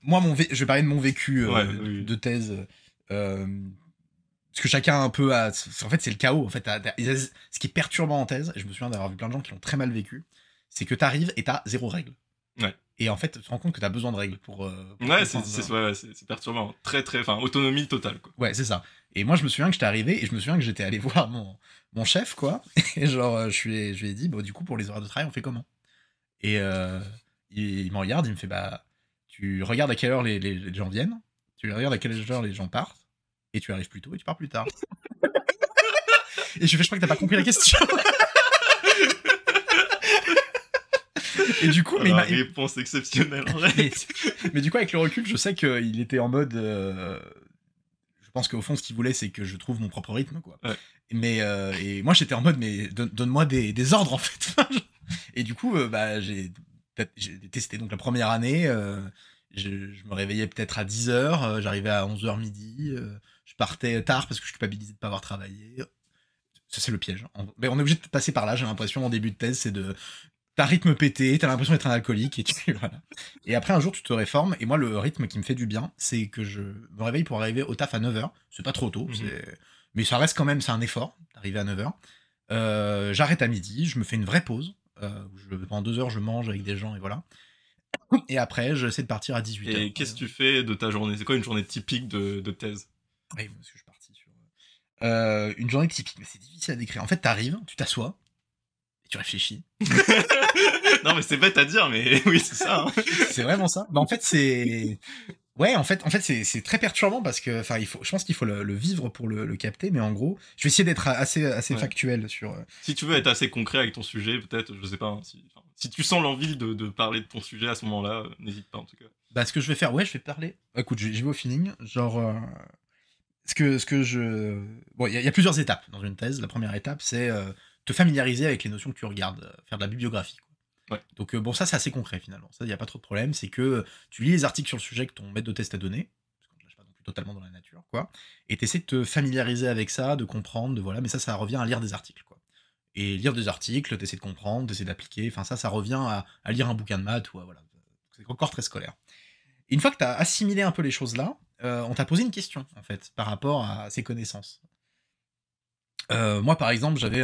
moi, je vais parler de mon vécu de thèse. Parce que chacun un peu a... En fait, c'est le chaos. En fait, ce qui est perturbant en thèse, et je me souviens d'avoir vu plein de gens qui l'ont très mal vécu, c'est que t'arrives et t'as 0 règle. Ouais. Et en fait, tu te rends compte que t'as besoin de règles pour ouais, c'est perturbant. Enfin, autonomie totale, quoi. Ouais, c'est ça. Et moi, je me souviens que j'étais arrivé et je me souviens que j'étais allé voir mon chef, quoi. Et genre, je lui ai dit, bon, du coup, pour les horaires de travail, on fait comment? Et il me regarde, il me fait, bah, tu regardes à quelle heure les gens viennent, tu regardes à quelle heure les gens partent, et tu arrives plus tôt et tu pars plus tard. Et je lui fais, je crois que t'as pas compris la question. Et du coup, mais réponse exceptionnelle. mais du coup, avec le recul, je sais qu'il était en mode. Je pense qu'au fond, ce qu'il voulait, c'est que je trouve mon propre rythme, quoi. Ouais. Mais et moi, j'étais en mode, mais donne-moi des ordres, en fait. Et du coup, bah, j'ai testé donc la première année. Je me réveillais peut-être à 10h, j'arrivais à 11h midi. Je partais tard parce que je culpabilisais de pas avoir travaillé. Ça, c'est le piège. Mais on est obligé de passer par là, j'ai l'impression, en début de thèse, c'est de. T'as un rythme pété, t'as l'impression d'être un alcoolique, et voilà. Et après, un jour, tu te réformes, et moi, le rythme qui me fait du bien, c'est que je me réveille pour arriver au taf à 9h. C'est pas trop tôt, mais ça reste quand même, c'est un effort, d'arriver à 9h. J'arrête à midi, je me fais une vraie pause. Pendant 2 heures, je mange avec des gens, et voilà. Et après, j'essaie de partir à 18h. Et qu'est-ce que tu fais de ta journée? C'est quoi une journée typique de thèse? Oui, parce que je suis parti sur... une journée typique, mais c'est difficile à décrire. En fait, t'arrives, tu t'assois, et tu réfléchis. Non, mais c'est bête à dire, mais oui, c'est ça. Hein. C'est vraiment ça. Bah, en fait, c'est... Ouais, en fait c'est très perturbant parce que je pense qu'il faut le vivre pour le capter, mais en gros, je vais essayer d'être assez Ouais. factuel sur. Si tu veux être assez concret avec ton sujet, peut-être, je sais pas, hein, si tu sens l'envie de parler de ton sujet à ce moment-là, n'hésite pas en tout cas. Bah, ce que je vais faire, ouais, je vais parler. Écoute, j'y vais au feeling. Genre, ce que je. Bon, il y a plusieurs étapes dans une thèse. La première étape, c'est te familiariser avec les notions que tu regardes, faire de la bibliographie, quoi. Ouais. Donc, bon, ça, c'est assez concret finalement. Ça, il n'y a pas trop de problème. C'est que tu lis les articles sur le sujet que ton maître de thèse t'a donné, parce qu'on ne lâche pas non plus totalement dans la nature, quoi. Et tu essaies de te familiariser avec ça, de comprendre, de voilà. Mais ça revient à lire des articles, quoi. Et lire des articles, tu essaies de comprendre, tu essaies d'appliquer. Enfin, ça revient à lire un bouquin de maths, ou voilà. C'est encore très scolaire. Et une fois que tu as assimilé un peu les choses là, on t'a posé une question, en fait, par rapport à ces connaissances. Moi, par exemple, j'avais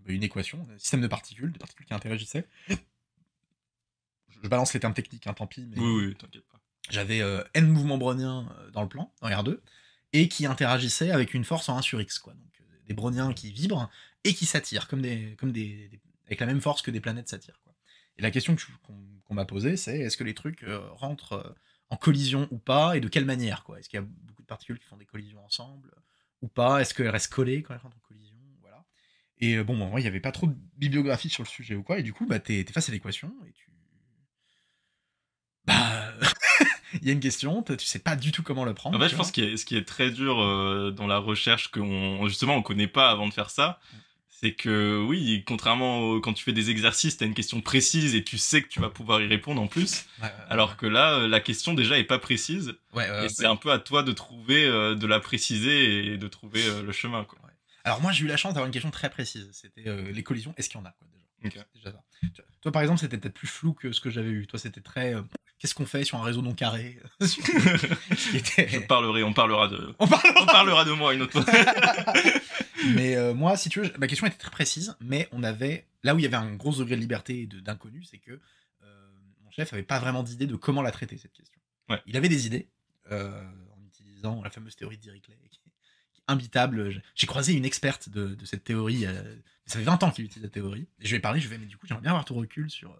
une équation, un système de particules, des particules qui interagissaient. Je balance les termes techniques, hein, tant pis, mais Oui, t'inquiète pas. j'avais n mouvements browniens dans le plan, dans R2, et qui interagissaient avec une force en 1 sur x, quoi. Donc des browniens qui vibrent et qui s'attirent, avec la même force que des planètes s'attirent, quoi. Et la question qu'on m'a posée, c'est est-ce que les trucs rentrent en collision ou pas, et de quelle manière, quoi. Est-ce qu'il y a beaucoup de particules qui font des collisions ensemble ou pas? Est-ce qu'elles restent collées quand elles rentrent en collision? Voilà. Et bon, moi, il n'y avait pas trop de bibliographie sur le sujet ou quoi, et du coup, bah, t'es face à l'équation, et bah, il y a une question, tu sais pas du tout comment le prendre. En fait, tu je vois. pense ce qui est très dur dans la recherche justement on connaît pas avant de faire ça, c'est que oui, quand tu fais des exercices, t'as une question précise et tu sais que tu vas pouvoir y répondre en plus, alors que là, la question déjà est pas précise, et c'est un peu à toi de trouver, de la préciser et de trouver le chemin, quoi. Ouais. Alors moi, j'ai eu la chance d'avoir une question très précise. C'était les collisions, est-ce qu'il y en a, quoi, déjà. Ok. C'est déjà ça. Toi, par exemple, c'était peut-être plus flou que ce que j'avais eu. Toi, c'était très qu'est-ce qu'on fait sur un réseau non carré? Ce qui était... On parlera de moi une autre fois. Mais moi, si tu veux, ma question était très précise, mais on avait là où il y avait un gros degré de liberté et d'inconnu, c'est que mon chef avait pas vraiment d'idée de comment la traiter, cette question. Ouais. Il avait des idées en utilisant la fameuse théorie de Dirichlet, qui est imbitable. J'ai croisé une experte de cette théorie. Ça fait 20 ans qu'il utilise la théorie. Et je lui ai parlé, mais du coup, j'aimerais bien avoir ton recul sur.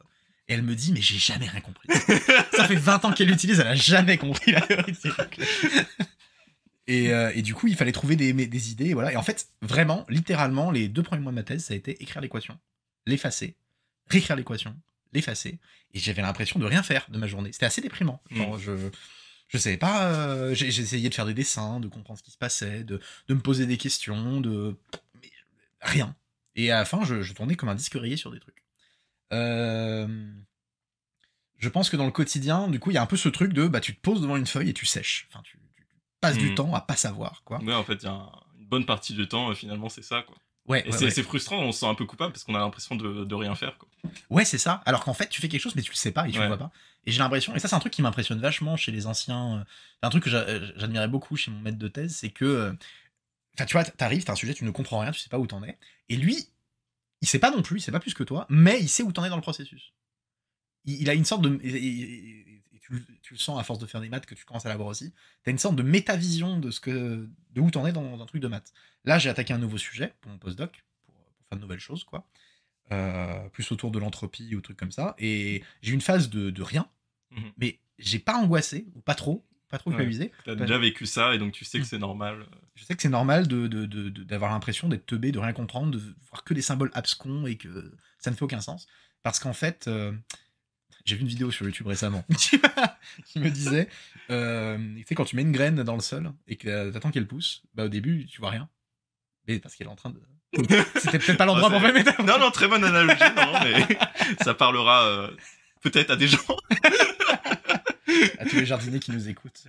Et elle me dit, mais j'ai jamais rien compris. Ça fait 20 ans qu'elle l'utilise, elle a jamais compris la théorie de Dirichlet. Et du coup, il fallait trouver des idées. Voilà. Et en fait, vraiment, littéralement, les 2 premiers mois de ma thèse, ça a été écrire l'équation, l'effacer, réécrire l'équation, l'effacer. Et j'avais l'impression de rien faire de ma journée. C'était assez déprimant. Genre, je savais pas. J'ai essayé de faire des dessins, de comprendre ce qui se passait, de me poser des questions, mais rien. Et à la fin, je tournais comme un disque rayé sur des trucs. Je pense que dans le quotidien, du coup, il y a un peu ce truc de bah, tu te poses devant une feuille et tu sèches. Enfin, tu passes du temps à pas savoir, quoi. Ouais, en fait, il y a une bonne partie du temps, finalement, c'est ça, quoi. Ouais, et c'est frustrant, on se sent un peu coupable parce qu'on a l'impression de rien faire, quoi. Ouais, c'est ça. Alors qu'en fait, tu fais quelque chose, mais tu le sais pas et tu le vois pas. Et j'ai l'impression, et ça, c'est un truc qui m'impressionne vachement chez les anciens. C'est un truc que j'admirais beaucoup chez mon maître de thèse, c'est que. Enfin, tu vois, t'arrives, t'as un sujet, tu ne comprends rien, tu sais pas où t'en es. Et lui, il sait pas non plus, il sait pas plus que toi, mais il sait où t'en es dans le processus. Il a une sorte de. Et tu le sens à force de faire des maths que tu commences à l'avoir aussi. T'as une sorte de métavision de où t'en es dans un truc de maths. Là, j'ai attaqué un nouveau sujet pour mon postdoc, pour faire de nouvelles choses, quoi. Plus autour de l'entropie ou trucs comme ça. Et j'ai eu une phase de rien, mais j'ai pas angoissé, ou pas trop culpabilisé. T'as déjà vécu ça, et donc tu sais que c'est normal. Je sais que c'est normal d'avoir l'impression d'être teubé, de rien comprendre, de voir que des symboles abscons et que ça ne fait aucun sens. Parce qu'en fait, j'ai vu une vidéo sur YouTube récemment qui me disait, tu sais, quand tu mets une graine dans le sol et que t'attends qu'elle pousse, bah au début, tu vois rien. Mais parce qu'elle est en train de... C'était peut-être pas l'endroit pour faire méta. Non, très bonne analogie, non, mais ça parlera peut-être à des gens. À tous les jardiniers qui nous écoutent.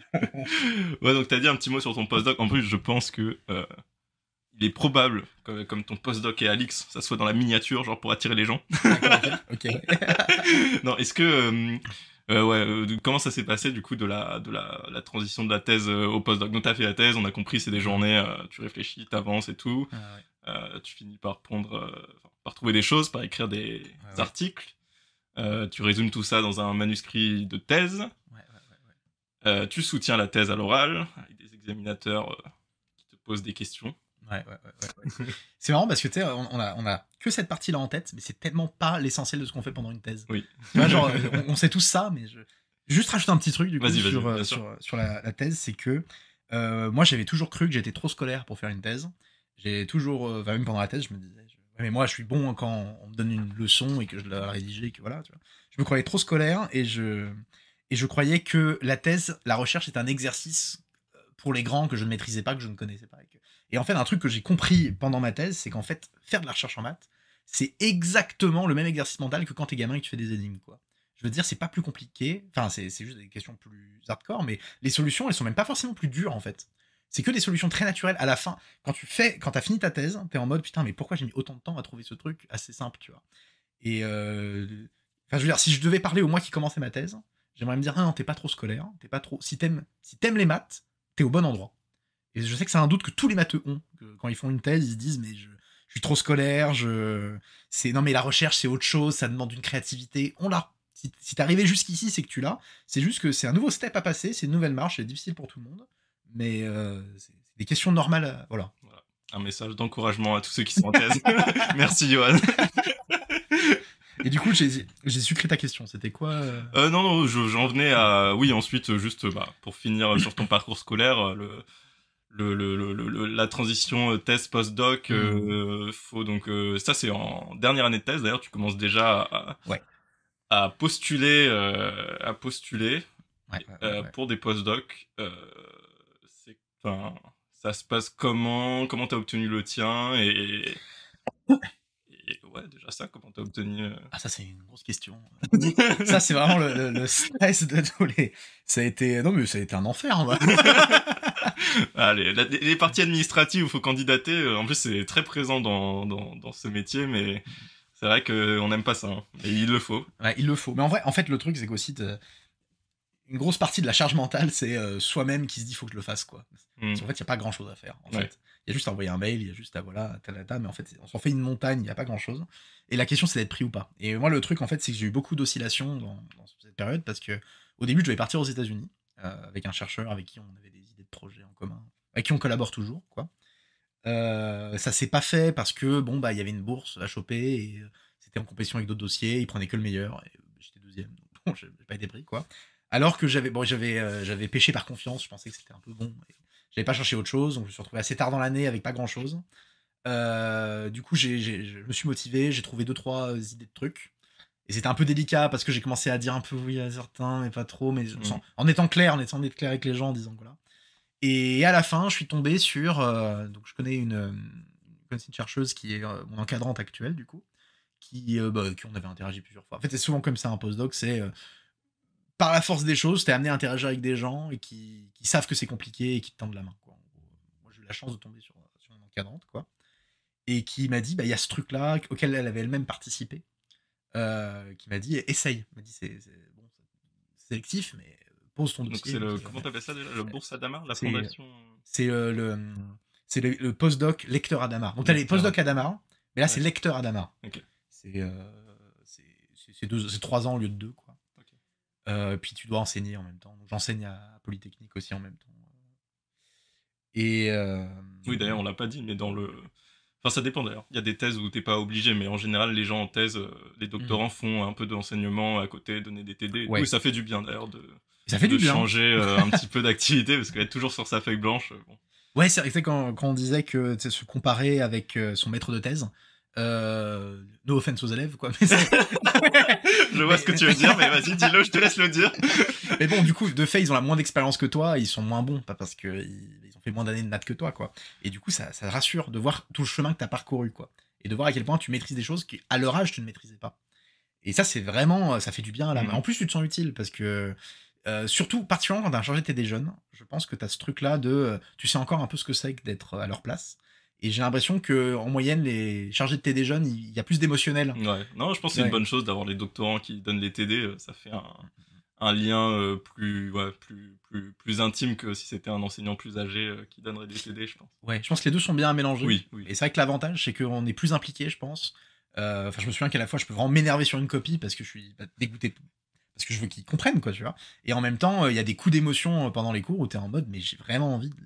Ouais, donc t'as dit un petit mot sur ton postdoc. En plus, je pense que il est probable, comme ton postdoc et Alix, ça soit dans la miniature, genre pour attirer les gens. D'accord, ok. Non, est-ce que... comment ça s'est passé du coup de la transition de la thèse au postdoc? Donc t'as fait la thèse, on a compris, c'est des journées, tu réfléchis, t'avances et tout. Tu finis par par trouver des choses, par écrire des articles. Tu résumes tout ça dans un manuscrit de thèse. Tu soutiens la thèse à l'oral, avec des examinateurs qui te posent des questions. Ouais. C'est marrant parce que tu sais, on a que cette partie-là en tête, mais c'est tellement pas l'essentiel de ce qu'on fait pendant une thèse. Oui. Tu vois, genre, on sait tous ça, mais Juste rajouter un petit truc du coup Vas-y, sur, bien sûr. sur la thèse, c'est que moi j'avais toujours cru que j'étais trop scolaire pour faire une thèse. J'ai toujours, enfin, même pendant la thèse, je me disais, ouais, mais moi je suis bon quand on me donne une leçon et que je dois la rédiger, que voilà, tu vois. Je me croyais trop scolaire et je croyais que la thèse, la recherche est un exercice pour les grands que je ne maîtrisais pas, que je ne connaissais pas. Et en fait, un truc que j'ai compris pendant ma thèse, c'est qu'en fait, faire de la recherche en maths, c'est exactement le même exercice mental que quand t'es gamin et que tu fais des énigmes, quoi. Je veux dire, c'est pas plus compliqué. Enfin, c'est juste des questions plus hardcore, mais les solutions, elles sont même pas forcément plus dures, en fait. C'est que des solutions très naturelles. À la fin, quand t'as fini ta thèse, t'es en mode putain, mais pourquoi j'ai mis autant de temps à trouver ce truc assez simple, tu vois. Et enfin, je veux dire, si je devais parler au moi qui commençait ma thèse, j'aimerais me dire, ah non, t'es pas trop scolaire, t'es pas trop. Si t'aimes les maths, t'es au bon endroit. Et je sais que c'est un doute que tous les matheux ont. Que quand ils font une thèse, ils se disent, mais je suis trop scolaire, non, mais la recherche, c'est autre chose, ça demande une créativité. On l'a. Si t'es arrivé jusqu'ici, c'est que tu l'as. C'est juste que c'est un nouveau step à passer, c'est une nouvelle marche, c'est difficile pour tout le monde. Mais c'est des questions normales. Voilà. Un message d'encouragement à tous ceux qui sont en thèse. Merci, Johan. Et du coup, j'ai sucré ta question. C'était quoi Non, j'en venais à... Oui, ensuite, juste pour finir sur ton parcours scolaire, la transition thèse post-doc, faut donc... ça, c'est en dernière année de thèse, d'ailleurs, tu commences déjà à postuler, pour des post-docs. Ça se passe comment t'as obtenu le tien et ouais, déjà ça, comment t'as obtenu... Ah, ça, c'est une grosse question. Ça, c'est vraiment le stress de tous les... Ça a été... Non, mais ça a été un enfer, moi. Allez, les parties administratives où il faut candidater, en plus, c'est très présent dans ce métier, mais c'est vrai qu'on n'aime pas ça. Hein. Et il le faut. Ouais, il le faut. Mais en fait, le truc, c'est qu'aussi... Une grosse partie de la charge mentale, c'est soi-même qui se dit faut que je le fasse, quoi. Parce qu'en fait, il n'y a pas grand-chose à faire. En fait, il y a juste à envoyer un mail, il y a juste à voilà, talata, mais en fait, on s'en fait une montagne, il n'y a pas grand-chose. Et la question, c'est d'être pris ou pas. Et moi, le truc, en fait, c'est que j'ai eu beaucoup d'oscillations dans cette période parce que au début, je devais partir aux États-Unis avec un chercheur avec qui on avait des idées de projets en commun, avec qui on collabore toujours, quoi. Ça s'est pas fait parce que bon bah il y avait une bourse à choper et c'était en compétition avec d'autres dossiers, ils prenaient que le meilleur et j'étais deuxième, donc bon, j'ai pas été pris, quoi. Alors que j'avais pêché par confiance, je pensais que c'était un peu bon. J'avais pas cherché autre chose, donc je me suis retrouvé assez tard dans l'année avec pas grand chose. Du coup, je me suis motivé, j'ai trouvé 2-3 idées de trucs. Et c'était un peu délicat parce que j'ai commencé à dire un peu oui à certains, mais pas trop, mais en étant clair, en étant clair avec les gens, en disant voilà. Et à la fin, je suis tombé sur. Donc, je connais une chercheuse qui est mon encadrante actuelle, du coup, qui on avait interagi plusieurs fois. En fait, c'est souvent comme ça un postdoc, c'est par la force des choses, t'es amené à interagir avec des gens et qui savent que c'est compliqué et qui te tendent la main, quoi. En gros, moi, j'ai eu la chance de tomber sur mon encadrante, quoi. Et qui m'a dit, il y a ce truc-là auquel elle avait elle-même participé, qui m'a dit, essaye. Elle m'a dit, c'est bon, c'est sélectif, mais pose ton dossier. Donc, comment t'appelles ça déjà ? Le Bourse Adamar, la fondation C'est le postdoc lecteur Adamar. Donc, t'as les postdocs Adamar, mais là, c'est lecteur Adamar. Okay. C'est 3 ans au lieu de 2, quoi. Puis tu dois enseigner en même temps. Donc, j'enseigne à Polytechnique aussi en même temps. Et oui, d'ailleurs, on l'a pas dit, mais dans le... Enfin, ça dépend d'ailleurs. Il y a des thèses où t'es pas obligé, mais en général, les gens en thèse, les doctorants font un peu d'enseignement à côté, donner des TD. Ouais. Oui, ça fait du bien d'ailleurs de changer un petit peu d'activité, parce qu'être toujours sur sa feuille blanche... Bon. Ouais, c'est vrai quand on disait que se comparer avec son maître de thèse, no offense aux élèves, quoi. Mais je vois ce que tu veux dire, mais vas-y, dis-le, je te laisse le dire. Mais bon, du coup, de fait, ils ont la moins d'expérience que toi, ils sont moins bons, pas parce qu'ils ont fait moins d'années de maths que toi, quoi. Et du coup, ça rassure de voir tout le chemin que t'as parcouru, quoi. Et de voir à quel point tu maîtrises des choses qu'à leur âge, tu ne maîtrisais pas. Et ça, c'est vraiment, ça fait du bien à la main. En plus, tu te sens utile, parce que, surtout, particulièrement quand t'as un chargé de TD jeunes, je pense que t'as ce truc-là de, tu sais encore un peu ce que c'est que d'être à leur place. Et j'ai l'impression que en moyenne, les chargés de TD jeunes, il y a plus d'émotionnel. Ouais, non, je pense que c'est une bonne chose d'avoir les doctorants qui donnent les TD. Ça fait un lien plus intime que si c'était un enseignant plus âgé qui donnerait des TD, je pense. Ouais, je pense que les deux sont bien mélangés. Oui. Et c'est vrai que l'avantage, c'est qu'on est plus impliqué, je pense. Enfin, je me souviens qu'à la fois, je peux vraiment m'énerver sur une copie parce que je suis dégoûté, parce que je veux qu'ils comprennent, quoi, tu vois. Et en même temps, il y a des coups d'émotion pendant les cours où t'es en mode, mais j'ai vraiment envie de...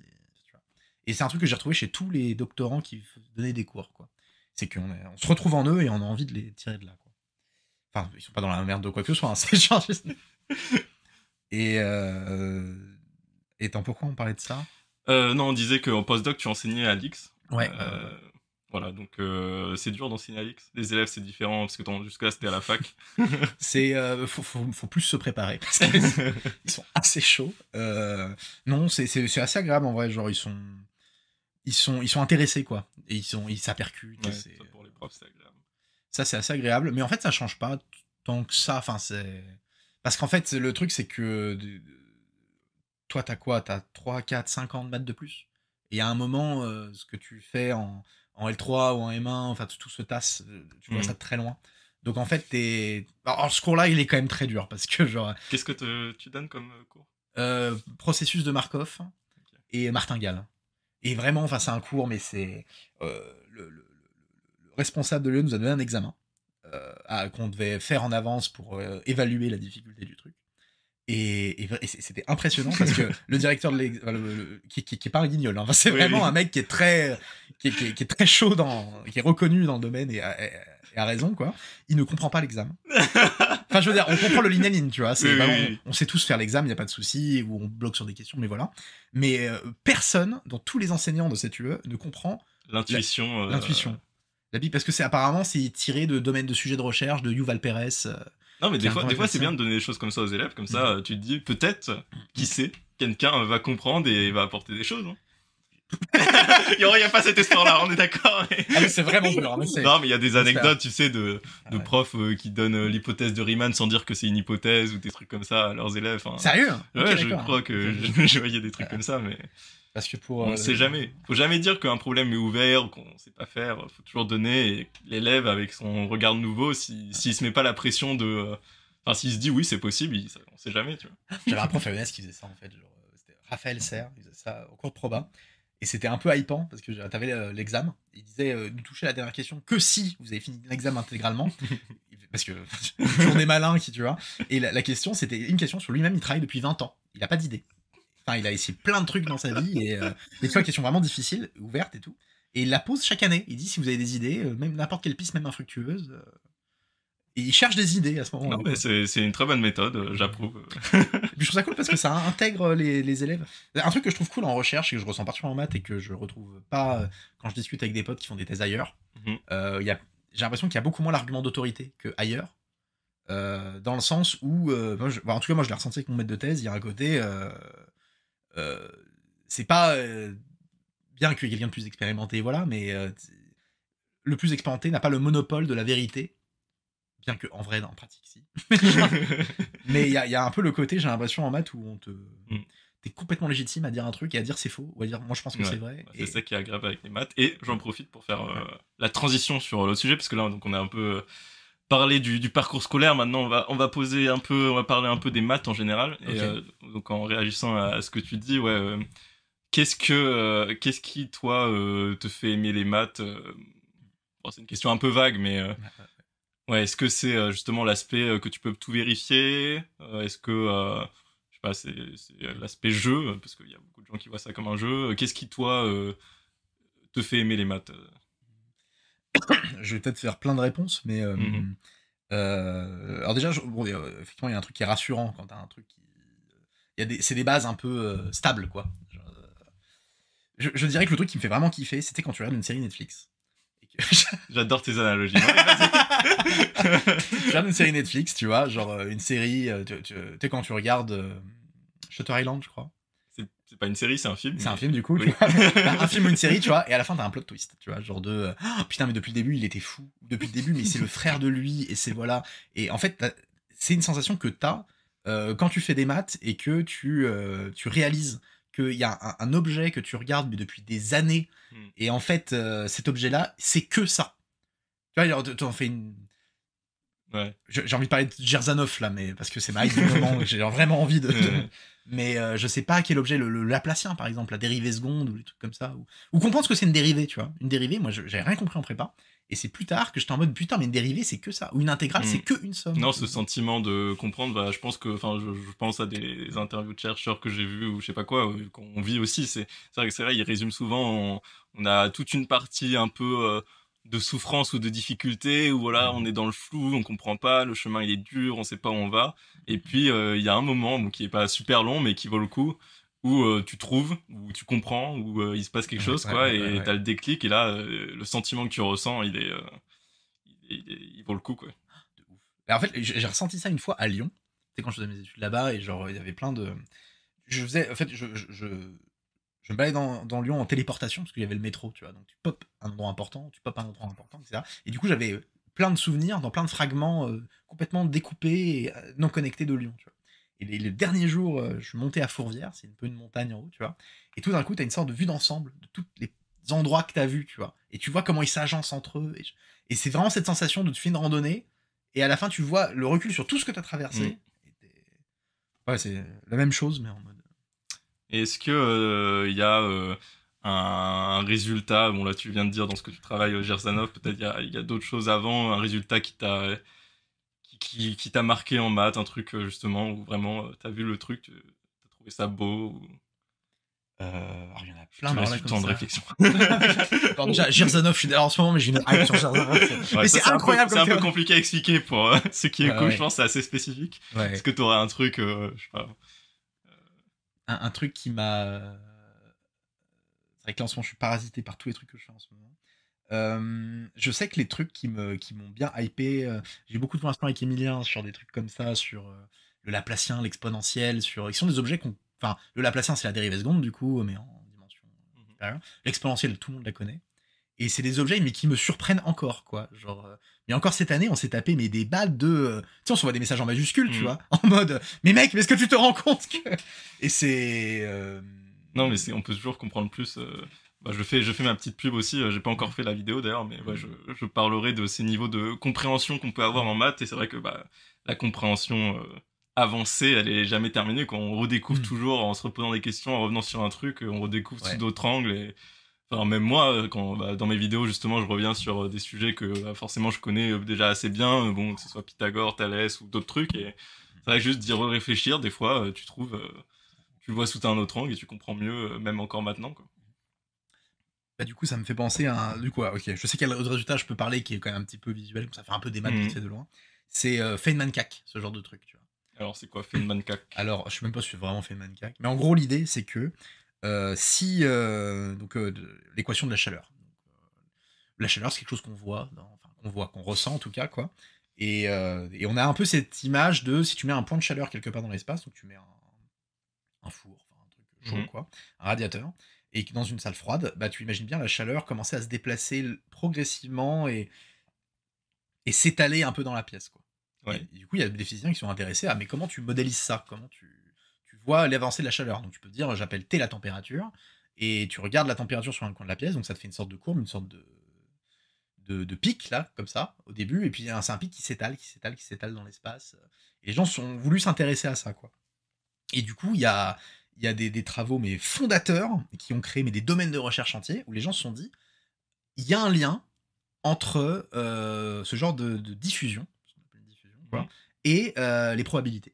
Et c'est un truc que j'ai retrouvé chez tous les doctorants qui donnaient des cours, quoi. C'est qu'on se retrouve en eux et on a envie de les tirer de là, quoi. Enfin, ils sont pas dans la merde de quoi que ce soit, hein, c'est genre juste... Et, pourquoi on parlait de ça? Non, on disait qu'en postdoc, tu enseignais à l'X. Ouais. Voilà, donc c'est dur d'enseigner à l'X. Les élèves, c'est différent, parce que jusque-là, c'était à la fac. Faut plus se préparer, parce qu'ils sont assez chauds. Non, c'est assez agréable, en vrai. Genre, ils sont intéressés, quoi. Et ça percute. Ouais, ça, pour les profs, c'est agréable. Ça, c'est assez agréable. Mais en fait, ça change pas tant que ça. Enfin, c'est... Parce qu'en fait, le truc, c'est que... Toi, t'as quoi? T'as 3, 4, 5 ans de maths de plus. Et à un moment, ce que tu fais en L3 ou en M1, enfin, tout se tasse. Tu vois ça de très loin. Donc, en fait, alors, ce cours-là, il est quand même très dur. Parce que, genre... Qu'est-ce que tu donnes comme cours? Processus de Markov et martingale. Et vraiment, enfin, c'est un cours, mais c'est... le responsable de l'UE nous a donné un examen qu'on devait faire en avance pour évaluer la difficulté du truc. Et c'était impressionnant parce que le directeur qui est pas un guignol, hein, c'est vraiment un mec qui est très qui est très chaud qui est reconnu dans le domaine et a raison, quoi. Il ne comprend pas l'examen. Enfin, je veux dire, on comprend le ligne à ligne, tu vois. On sait tous faire l'examen, il n'y a pas de souci, ou on bloque sur des questions, mais voilà. Mais personne, dans tous les enseignants de cette UE, ne comprend l'intuition. Parce que apparemment c'est tiré de domaines de sujets de recherche de Yuval Perez. Non, mais des fois c'est bien de donner des choses comme ça aux élèves, comme ça tu te dis peut-être, qui sait, quelqu'un va comprendre et va apporter des choses. Hein. Il n'y a pas cet espoir-là, on est d'accord. Mais c'est vraiment dur. Non, mais il y a des anecdotes, tu sais, de profs qui donnent l'hypothèse de Riemann sans dire que c'est une hypothèse ou des trucs comme ça à leurs élèves. Hein. Sérieux? Ouais, je crois que je voyais des trucs comme ça, mais... Parce que on sait jamais. Faut jamais dire qu'un problème est ouvert, qu'on sait pas faire. Faut toujours donner. Et l'élève, avec son regard nouveau, s'il se met pas la pression de... Enfin, s'il se dit oui, c'est possible, on sait jamais, tu vois. J'avais un prof à ES qui faisait ça, en fait. C'était Raphaël Serre, il faisait ça au cours de proba. Et c'était un peu hypant, parce que t'avais l'examen. Il disait, ne touchez à la dernière question que si vous avez fini l'examen intégralement. Parce que toujours des malins qui, tu vois. Et la question, c'était une question sur lui-même. Il travaille depuis 20 ans. Il a pas d'idée. Enfin, il a essayé plein de trucs dans sa vie. Et des fois, questions vraiment difficiles, ouvertes et tout. Et il la pose chaque année. Il dit, si vous avez des idées, même n'importe quelle piste, même infructueuse... Et il cherche des idées à ce moment-là. Non, mais c'est une très bonne méthode, j'approuve. Et puis je trouve ça cool parce que ça intègre les élèves. Un truc que je trouve cool en recherche et que je ressens particulièrement en maths et que je retrouve pas quand je discute avec des potes qui font des thèses ailleurs, j'ai l'impression qu'il y a beaucoup moins l'argument d'autorité qu'ailleurs. Dans le sens où, en tout cas, moi je l'ai ressenti avec mon maître de thèse, il y a un côté. C'est pas bien qu'il y ait quelqu'un de plus expérimenté, voilà, mais le plus expérimenté n'a pas le monopole de la vérité. Bien que, en vrai, en pratique, si. Mais il y a un peu le côté, j'ai l'impression, en maths, où t'es complètement légitime à dire un truc et à dire c'est faux, ou à dire moi je pense que c'est vrai. C'est ça qui est agréable avec les maths. Et j'en profite pour faire la transition sur l'autre sujet, parce que là, donc, on a un peu parlé du parcours scolaire. Maintenant, on va parler un peu des maths en général. Okay. Et donc, en réagissant à ce que tu dis, qu'est-ce qui, toi, te fait aimer les maths bon, c'est une question un peu vague, mais... Ouais, est-ce que c'est justement l'aspect que tu peux tout vérifier? Est-ce que, je sais pas, c'est l'aspect jeu? Parce qu'il y a beaucoup de gens qui voient ça comme un jeu. Qu'est-ce qui, toi, te fait aimer les maths? Je vais peut-être faire plein de réponses, mais... alors déjà, effectivement, il y a un truc qui est rassurant quand t'as un truc qui... c'est des bases un peu stables, quoi. Je dirais que le truc qui me fait vraiment kiffer, c'était quand tu regardes une série Netflix. J'adore tes analogies. Tu regardes une série Netflix, tu vois, genre une série, tu sais, quand tu regardes Shutter Island, je crois. C'est pas une série, c'est un film. C'est un film, du coup, tu vois. Un film ou une série, tu vois, et à la fin, t'as un plot twist, tu vois, genre de putain, mais depuis le début, il était fou. Depuis le début, mais c'est le frère de lui, et c'est voilà. Et en fait, c'est une sensation que t'as quand tu fais des maths et que tu réalises qu'il y a un objet que tu regardes mais depuis des années, et en fait, cet objet-là, c'est que ça. Tu vois, t'en fais une... Ouais. J'ai envie de parler de Jerzanov, là, mais parce que c'est ma hype du moment, j'ai vraiment envie de... Mais je sais pas quel objet, le Laplacien, par exemple, la dérivée seconde, ou des trucs comme ça, ou comprendre ce que c'est une dérivée, tu vois. Une dérivée, moi, j'avais rien compris en prépa, et c'est plus tard que j'étais en mode, putain, mais une dérivée, c'est que ça. Ou une intégrale, c'est que une somme. Non, ce sentiment de comprendre, je pense que, je pense à des interviews de chercheurs que j'ai vues, ou je sais pas quoi, qu'on vit aussi, c'est vrai, ils résument souvent, on a toute une partie un peu de souffrance ou de difficulté, où voilà, on est dans le flou, on comprend pas, le chemin il est dur, on sait pas où on va. Et puis il y a un moment bon, qui est pas super long, mais qui vaut le coup, où tu trouves, où tu comprends, où il se passe quelque chose, quoi, et t'as le déclic, et là, le sentiment que tu ressens, il vaut le coup, quoi. De ouf. Et en fait, j'ai ressenti ça une fois à Lyon. C'est quand je faisais mes études là-bas, et genre, il y avait plein de. Je faisais. En fait, je me baladais dans Lyon en téléportation, parce qu'il y avait le métro, tu vois. Donc, tu popes un endroit important, tu popes un endroit important, etc. Et du coup, j'avais plein de souvenirs dans plein de fragments complètement découpés et non connectés de Lyon, tu vois. Et le dernier jour, je montais à Fourvière, c'est un peu une montagne en haut, tu vois. Et tout d'un coup, t'as une sorte de vue d'ensemble de tous les endroits que t'as vus, tu vois. Et tu vois comment ils s'agencent entre eux. Et c'est vraiment cette sensation de te faire une randonnée, et à la fin, tu vois le recul sur tout ce que t'as traversé. Ouais, c'est la même chose, mais en mode. Et est-ce que il y a un résultat, bon là tu viens de dire dans ce que tu travailles Gerzanov, peut-être il y a d'autres choses avant, un résultat qui t'a marqué en maths, un truc justement où vraiment t'as vu le truc, t'as trouvé ça beau ou... Alors, il y en a plein, Tu mais laisses là, du comme temps de ça. réflexion. Alors, déjà, Gerzanov, je suis derrière en ce moment, mais j'ai une hype sur Gerzanov. Ouais, Mais ça, c'est incroyable c'est comme un peu théorie. compliqué à expliquer pour ceux qui écoutent, Ouais. je pense, c'est assez spécifique. Ouais. Est-ce que t'aurais un truc, je sais pas. Un truc qui m'a. C'est vrai que là, en ce moment, je suis parasité par tous les trucs que je fais en ce moment. Je sais que les trucs qui m'ont bien hypé, j'ai eu beaucoup de conversations avec Emilien sur des trucs comme ça, sur le Laplacien, l'exponentiel, qui sont des objets qu'on. Enfin, le Laplacien, c'est la dérivée seconde, du coup, mais en dimension supérieure. L'exponentielle, tout le monde la connaît. Et c'est des objets, mais qui me surprennent encore, quoi. Genre, mais encore cette année, on s'est tapé mais des balles de. Tu sais, on se voit des messages en majuscules, tu vois, en mode, mais mec, mais est-ce que tu te rends compte que. Et c'est. Non, mais on peut toujours comprendre plus. Bah, je fais ma petite pub aussi. J'ai pas encore fait la vidéo d'ailleurs, mais ouais, je parlerai de ces niveaux de compréhension qu'on peut avoir en maths. Et c'est vrai que bah, la compréhension avancée, elle est jamais terminée. Quand on redécouvre toujours en se reposant des questions, en revenant sur un truc, on redécouvre sous d'autres angles. Et enfin, même moi, quand bah, dans mes vidéos justement, je reviens sur des sujets que bah, forcément je connais déjà assez bien. Bon, que ce soit Pythagore, Thalès ou d'autres trucs. Et c'est vrai que juste d'y réfléchir, des fois, tu trouves. Tu le vois sous un autre angle et tu comprends mieux, même encore maintenant, quoi. Bah, du coup, ça me fait penser à du coup, ok, je sais quel autre résultat je peux parler qui est quand même un petit peu visuel, ça fait un peu des maths vite fait de loin. C'est Feynman-Cacq, ce genre de truc, tu vois. Alors, c'est quoi Feynman-Cacq? Alors, je sais même pas si c'est vraiment Feynman-Cacq, mais en gros, l'idée, c'est que si donc l'équation de la chaleur. La chaleur, c'est quelque chose qu'on voit, qu'on ressent en tout cas, quoi. Et on a un peu cette image de si tu mets un point de chaleur quelque part dans l'espace, donc tu mets un four, enfin un truc chaud, quoi, un radiateur, et que dans une salle froide, bah tu imagines bien la chaleur commencer à se déplacer progressivement et s'étaler un peu dans la pièce, quoi. Ouais. Et du coup, il y a des physiciens qui sont intéressés à mais comment tu modélises ça, comment tu vois l'avancée de la chaleur. Donc tu peux dire j'appelle T la température et tu regardes la température sur un coin de la pièce, donc ça te fait une sorte de courbe, une sorte de pic là, comme ça, au début, et puis c'est un pic qui s'étale, qui s'étale, qui s'étale dans l'espace. Et les gens ont voulu s'intéresser à ça, quoi. Et du coup, il y a des travaux mais fondateurs qui ont créé mais des domaines de recherche entiers où les gens se sont dit il y a un lien entre ce genre de diffusion, ce qu'on appelle diffusion, quoi, et les probabilités.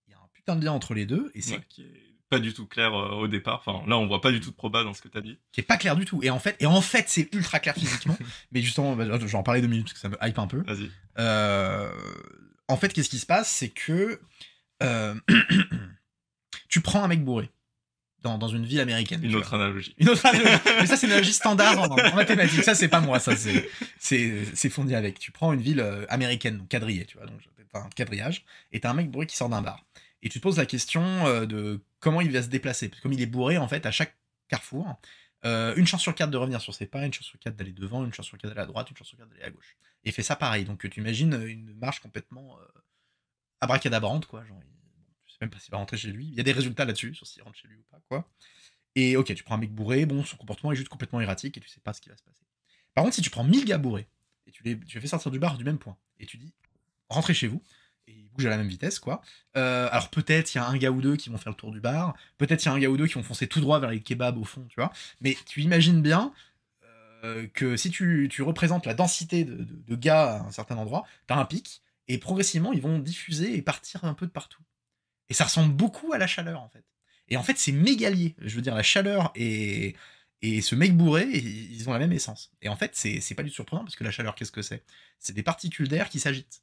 Il y a un putain de lien entre les deux et c'est qui est pas du tout clair au départ. Enfin, là, on voit pas du tout de proba dans ce que t'as dit. Qui est pas clair du tout. Et en fait, c'est ultra clair physiquement. Mais justement, bah, je vais en parler 2 minutes parce que ça me hype un peu. Vas-y. En fait, qu'est-ce qui se passe, c'est que tu prends un mec bourré dans une ville américaine. Une autre analogie. Mais ça, c'est une analogie standard en mathématiques. Ça, c'est pas moi. Ça, c'est fourni avec. Tu prends une ville américaine, donc quadrillée, tu vois. Donc, t'as un quadrillage. Et t'as un mec bourré qui sort d'un bar. Et tu te poses la question de comment il va se déplacer. Parce que comme il est bourré, en fait, à chaque carrefour, une chance sur 4 de revenir sur ses pas, une chance sur 4 d'aller devant, une chance sur 4 d'aller à droite, une chance sur 4 d'aller à gauche. Et il fait ça pareil. Donc, tu imagines une marche complètement abracadabrante, quoi. Genre, je sais même pas s'il va rentrer chez lui. Il y a des résultats là-dessus, sur s'il rentre chez lui ou pas, quoi. Et ok, tu prends un mec bourré, bon, son comportement est juste complètement erratique et tu sais pas ce qui va se passer. Par contre, si tu prends 1000 gars bourrés et tu les fais sortir du bar du même point et tu dis rentrez chez vous et ils bougent à la même vitesse, quoi. Alors peut-être il y a un gars ou deux qui vont faire le tour du bar, peut-être il y a un gars ou deux qui vont foncer tout droit vers les kebabs au fond, tu vois. Mais tu imagines bien que si tu représentes la densité de gars à un certain endroit, t'as un pic et progressivement ils vont diffuser et partir un peu de partout. Et ça ressemble beaucoup à la chaleur en fait. Et en fait, c'est méga lié. Je veux dire, la chaleur et Et ce mec bourré, ils ont la même essence. Et en fait, c'est pas du tout surprenant parce que la chaleur, qu'est-ce que c'est? C'est des particules d'air qui s'agitent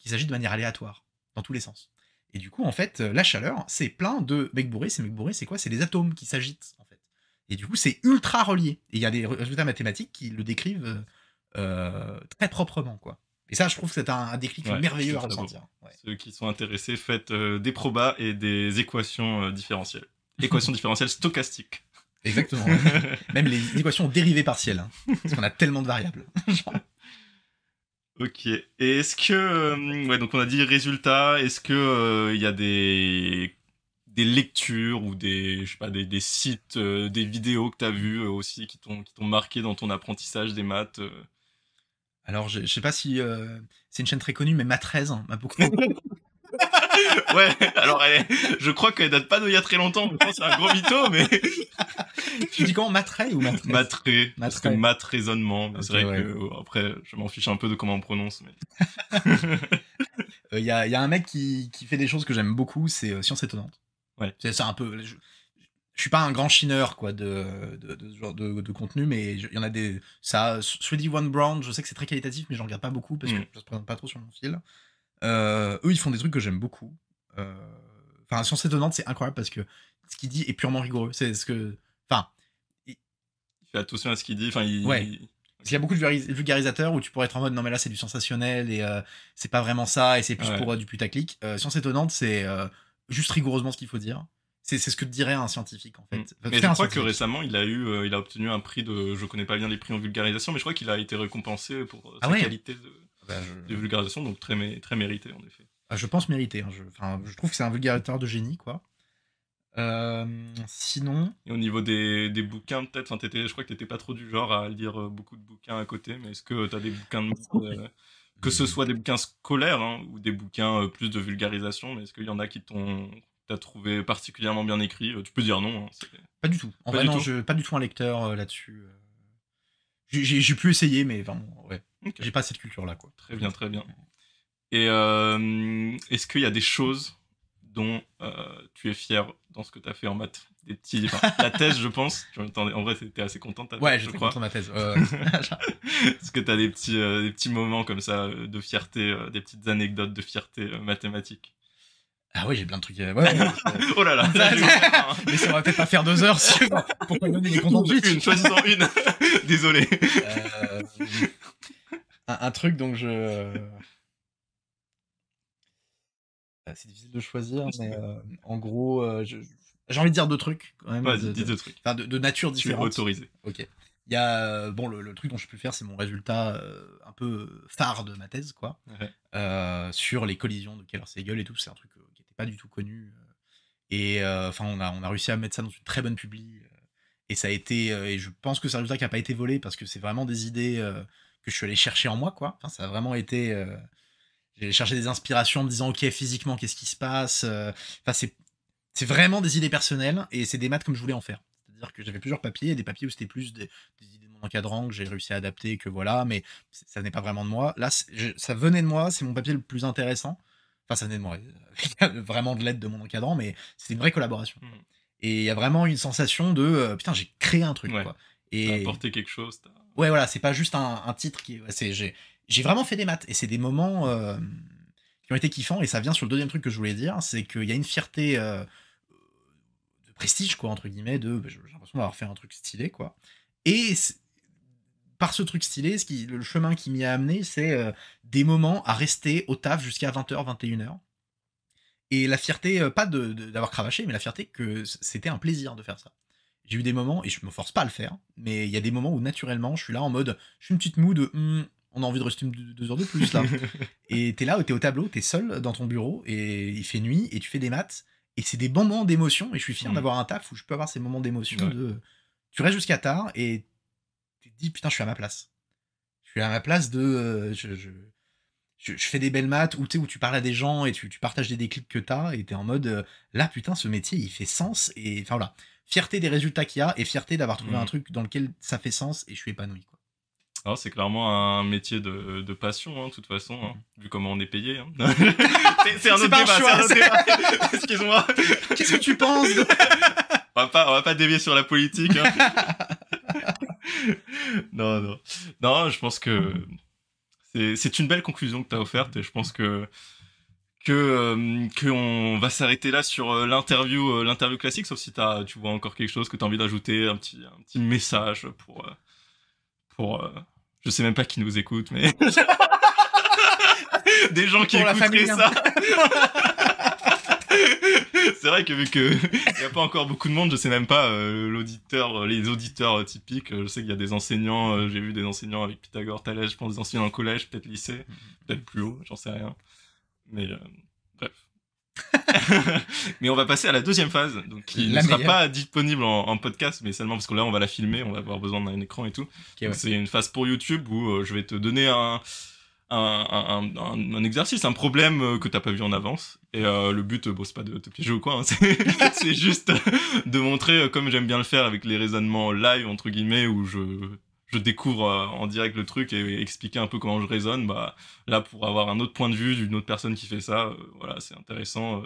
de manière aléatoire, dans tous les sens. Et du coup, en fait, la chaleur, c'est plein de mecs bourrés. Ces mecs bourrés, c'est quoi? C'est des atomes qui s'agitent, en fait. Et du coup, c'est ultra relié. Et il y a des résultats mathématiques qui le décrivent très proprement, quoi. Et ça, je trouve que c'est un déclic merveilleux à ressentir. Ouais. Ceux qui sont intéressés, faites des probas et des équations différentielles. Équations différentielles stochastiques. Exactement. Ouais. Même les équations dérivées partielles. Hein, parce qu'on a tellement de variables. Ok. Et est-ce que... ouais, donc on a dit résultats. Est-ce que il y a des lectures ou je sais pas, des sites, des vidéos que tu as vues aussi qui t'ont marqué dans ton apprentissage des maths Alors, je sais pas si c'est une chaîne très connue, mais Mat13 m'a beaucoup. Ouais, alors je crois qu'elle date pas d'il y a très longtemps. Je pense que c'est un gros mytho, mais. Tu dis comment, Matré ou Matré? Matré, parce que mat raisonnement. Okay, c'est vrai que après, je m'en fiche un peu de comment on prononce. Il y a un mec qui fait des choses que j'aime beaucoup, c'est Science Étonnante. Ouais. C'est ça un peu. Je suis pas un grand chineur quoi de ce genre de contenu, mais il y en a des. Ça, 3D Brown, je sais que c'est très qualitatif, mais j'en regarde pas beaucoup parce que je se présente pas trop sur mon fil. Eux, ils font des trucs que j'aime beaucoup. Enfin, Science Étonnante, c'est incroyable parce que ce qu'il dit est purement rigoureux. C'est ce que. Enfin. Il fait attention à ce qu'il dit. Enfin, ouais. Parce qu'il y a beaucoup de vulgarisateurs où tu pourrais être en mode non, mais là, c'est du sensationnel et c'est pas vraiment ça et c'est plus pour du putaclic. Science Étonnante, c'est juste rigoureusement ce qu'il faut dire. C'est ce que dirait un scientifique, en fait. Mais je crois que récemment, il a obtenu un prix je connais pas bien les prix en vulgarisation, mais je crois qu'il a été récompensé pour sa qualité de vulgarisation, donc très mérité, en effet. Je pense mérité. Hein. Je trouve que c'est un vulgarisateur de génie, quoi. Sinon... Et au niveau des bouquins, peut-être, je crois que t'étais pas trop du genre à lire beaucoup de bouquins à côté, mais est-ce que t'as des bouquins que ce soit des bouquins scolaires, hein, ou des bouquins plus de vulgarisation, mais est-ce qu'il y en a qui t'as trouvé particulièrement bien écrit? Tu peux dire non. Hein, pas du tout. En vrai, non, pas du tout un lecteur là-dessus. J'ai pu essayer, mais vraiment, ouais. Okay. J'ai pas cette culture-là, quoi. Très bien, très bien. Et est-ce qu'il y a des choses dont tu es fier dans ce que tu as fait en maths? La thèse, je pense. En vrai, t'es assez content de ta thèse, ouais, j'étais content de ma thèse. Est-ce que tu as des petits moments comme ça de fierté, des petites anecdotes de fierté mathématique? Ah oui, j'ai plein de trucs. Ouais, oh là là, mais ça va peut-être pas faire 2 heures pour pas donner des comptes de suite. Choisis-en une. Désolé. Un truc donc c'est difficile de choisir, mais en gros, j'ai envie de dire 2 trucs quand même. Vas-y, dis 2 trucs. Enfin, de nature différente. Tu es autorisé. Ok. Il y a le truc dont je peux faire, c'est mon résultat un peu phare de ma thèse, quoi. Ouais. Sur les collisions de Keller-Seigel et tout. C'est un truc qui n'était pas du tout connu. Et enfin, on a réussi à mettre ça dans une très bonne publi. Et ça a été, et je pense que c'est un résultat qui n'a pas été volé parce que c'est vraiment des idées que je suis allé chercher en moi, quoi. Enfin, ça a vraiment été. J'ai cherché des inspirations en me disant, ok, physiquement, qu'est-ce qui se passe? Enfin, c'est vraiment des idées personnelles et c'est des maths comme je voulais en faire. C'est-à-dire que j'avais plusieurs papiers, des papiers où c'était plus des idées de mon encadrant que j'ai réussi à adapter, que voilà, mais ça n'est pas vraiment de moi. Là, ça venait de moi, c'est mon papier le plus intéressant. Enfin, ça venait de moi, vraiment de l'aide de mon encadrant, mais c'était une vraie collaboration. Et il y a vraiment une sensation de putain, j'ai créé un truc, quoi. Et t'as apporté quelque chose. Ouais, voilà, c'est pas juste un titre qui. J'ai vraiment fait des maths et c'est des moments qui ont été kiffants et ça vient sur le deuxième truc que je voulais dire, c'est qu'il y a une fierté de prestige, quoi, entre guillemets, j'ai l'impression d'avoir fait un truc stylé, quoi. Et par ce truc stylé, le chemin qui m'y a amené, c'est des moments à rester au taf jusqu'à 20h, 21h. Et la fierté, pas d'avoir cravaché, mais la fierté que c'était un plaisir de faire ça. J'ai eu des moments, et je me force pas à le faire, mais il y a des moments où naturellement, je suis là en mode, je suis une petite moue de on a envie de rester 2 heures de plus là. Et t'es là, t'es au tableau, t'es seul dans ton bureau, et il fait nuit, et tu fais des maths, et c'est des bons moments d'émotion, et je suis fier d'avoir un taf où je peux avoir ces moments d'émotion tu restes jusqu'à tard, et tu te dis, putain, je suis à ma place. Je suis à ma place de... je fais des belles maths où tu parles à des gens, et tu partages des déclics que t'as, et t'es en mode, là, putain, ce métier, il fait sens, et enfin voilà. Fierté des résultats qu'il y a, et fierté d'avoir trouvé un truc dans lequel ça fait sens, et je suis épanoui, quoi. Alors, c'est clairement un métier de passion, hein, de toute façon, hein, vu comment on est payé. Hein. c'est un autre débat. Excuse-moi. Qu'est-ce que tu penses on va pas dévier sur la politique. Hein. Non, non. Non, je pense que c'est une belle conclusion que tu as offerte et je pense que on va s'arrêter là sur l'interview classique, sauf si tu vois encore quelque chose que tu as envie d'ajouter, un petit message pour je sais même pas qui nous écoute, mais des gens qui Pour la écouteraient famille, hein. ça. C'est vrai que vu que il y a pas encore beaucoup de monde, je sais même pas les auditeurs typiques. Je sais qu'il y a des enseignants, j'ai vu des enseignants avec Pythagore, Thalès, je pense des enseignants en collège, peut-être lycée, peut-être plus haut, j'en sais rien. Mais bref. Mais on va passer à la deuxième phase, donc qui ne sera pas disponible en podcast, mais seulement parce que là on va la filmer, on va avoir besoin d'un écran et tout. Okay, ouais. C'est une phase pour YouTube où je vais te donner un exercice, un problème que t'as pas vu en avance. Et le but, bon, c'est pas de te piéger ou quoi, hein, c'est juste de montrer, comme j'aime bien le faire avec les raisonnements live, entre guillemets, où je découvre en direct le truc et expliquer un peu comment je raisonne. Bah, là, pour avoir un autre point de vue d'une autre personne qui fait ça, voilà, c'est intéressant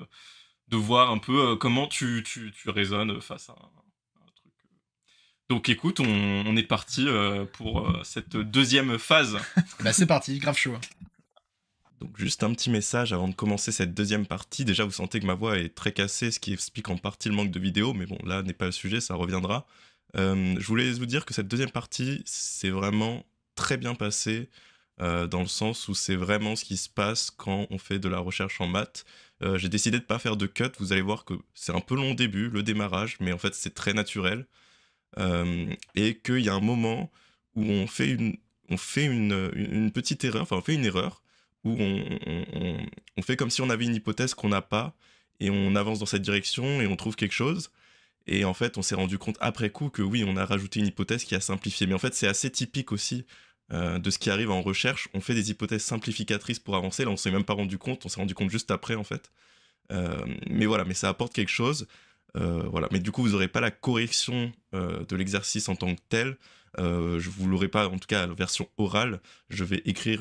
de voir un peu comment tu raisonnes face à un truc. Donc écoute, on est parti pour cette deuxième phase. Bah c'est parti, grave chaud. Donc juste un petit message avant de commencer cette deuxième partie. Déjà, vous sentez que ma voix est très cassée, ce qui explique en partie le manque de vidéos, mais bon, là n'est pas le sujet, ça reviendra. Je voulais vous dire que cette deuxième partie, c'est vraiment très bien passé, dans le sens où c'est vraiment ce qui se passe quand on fait de la recherche en maths. J'ai décidé de ne pas faire de cut, vous allez voir que c'est un peu long au début, le démarrage, mais en fait c'est très naturel. Et qu'il y a un moment où on fait une petite erreur, enfin on fait une erreur, où on fait comme si on avait une hypothèse qu'on n'a pas, et on avance dans cette direction, et on trouve quelque chose, et en fait on s'est rendu compte après coup que oui, on a rajouté une hypothèse qui a simplifié, mais en fait c'est assez typique aussi de ce qui arrive en recherche, on fait des hypothèses simplificatrices pour avancer, là on s'est même pas rendu compte, on s'est rendu compte juste après en fait, mais voilà, mais ça apporte quelque chose. Voilà. Mais du coup, vous n'aurez pas la correction de l'exercice en tant que tel. Vous l'aurez pas, en tout cas, la version orale. Je vais écrire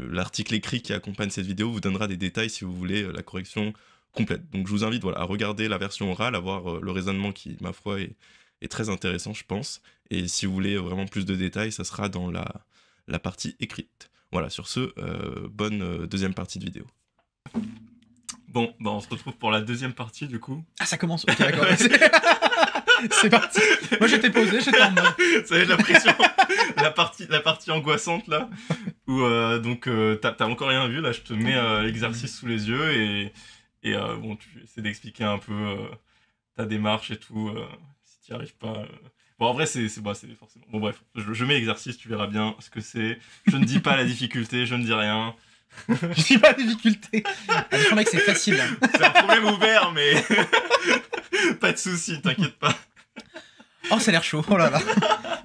l'article écrit qui accompagne cette vidéo vous donnera des détails si vous voulez la correction complète. Donc, je vous invite à regarder la version orale, à voir le raisonnement qui, ma foi, est très intéressant, je pense. Et si vous voulez vraiment plus de détails, ça sera dans la partie écrite. Voilà, sur ce, bonne deuxième partie de vidéo. Bon, bah on se retrouve pour la deuxième partie du coup. Ah, ça commence. Ok, d'accord. C'est parti. Moi j'étais posé, j'étais en mode. Ça y est, la pression. la partie angoissante là. Où donc t'as encore rien vu. Là, je te mets l'exercice sous les yeux et bon, tu essaies d'expliquer un peu ta démarche et tout. Si t'y arrives pas. Bon, en vrai, c'est forcément. Bon, bref, je mets l'exercice, tu verras bien ce que c'est. Je ne dis pas la difficulté, je ne dis rien. Je dis pas la difficulté. Je mec, c'est facile. Hein. C'est un problème ouvert, mais pas de soucis, t'inquiète pas. Oh, ça a l'air chaud. Oh là là.